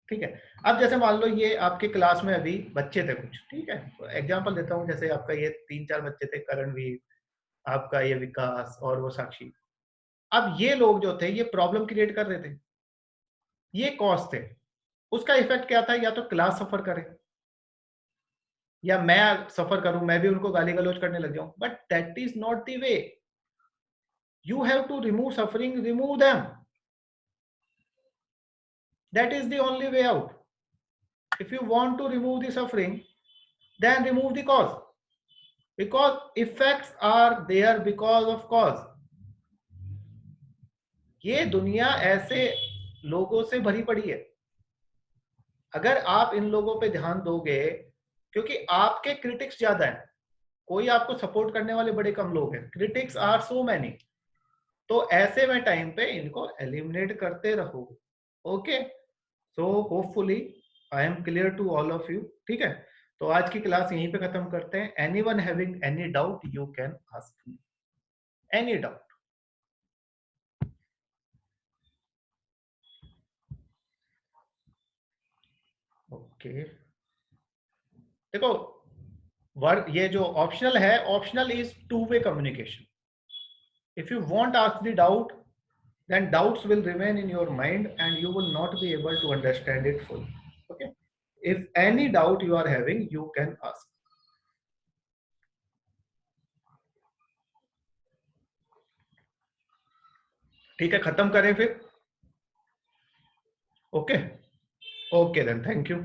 ठीक है, अब जैसे मान लो ये आपके क्लास में अभी बच्चे थे कुछ, ठीक है, एग्जांपल देता हूँ, जैसे आपका ये 3-4 बच्चे थे, करणवीर, आपका ये विकास और वो साक्षी। अब ये लोग जो थे ये प्रॉब्लम क्रिएट कर रहे थे, ये कॉज थे। उसका इफेक्ट क्या था, या तो क्लास सफर करे, या मैं सफर करूं, मैं भी उनको गाली गलौज करने लग जाऊं, but that is not the way. You have to remove suffering, remove them, that is the only way out. If you want to remove the suffering, then remove the cause, because effects are there because of cause. ये दुनिया ऐसे लोगों से भरी पड़ी है, अगर आप इन लोगों पे ध्यान दोगे, क्योंकि आपके क्रिटिक्स ज्यादा हैं, कोई आपको सपोर्ट करने वाले बड़े कम लोग हैं, क्रिटिक्स आर सो मैनी। तो ऐसे में टाइम पे इनको एलिमिनेट करते रहो। Okay, so hopefully I am clear to all of you. ठीक है, तो आज की क्लास यहीं पे खत्म करते हैं। Anyone having any doubt you can ask me, any doubt. Okay, देखो, वर्ड ये जो ऑप्शनल है, optional is two way communication. If you want ask the doubt, then doubts will remain in your mind and you will not be able to understand it fully. Okay, if any doubt you are having, you can ask. ठीक है, खत्म करें फिर। Okay, okay then, thank you.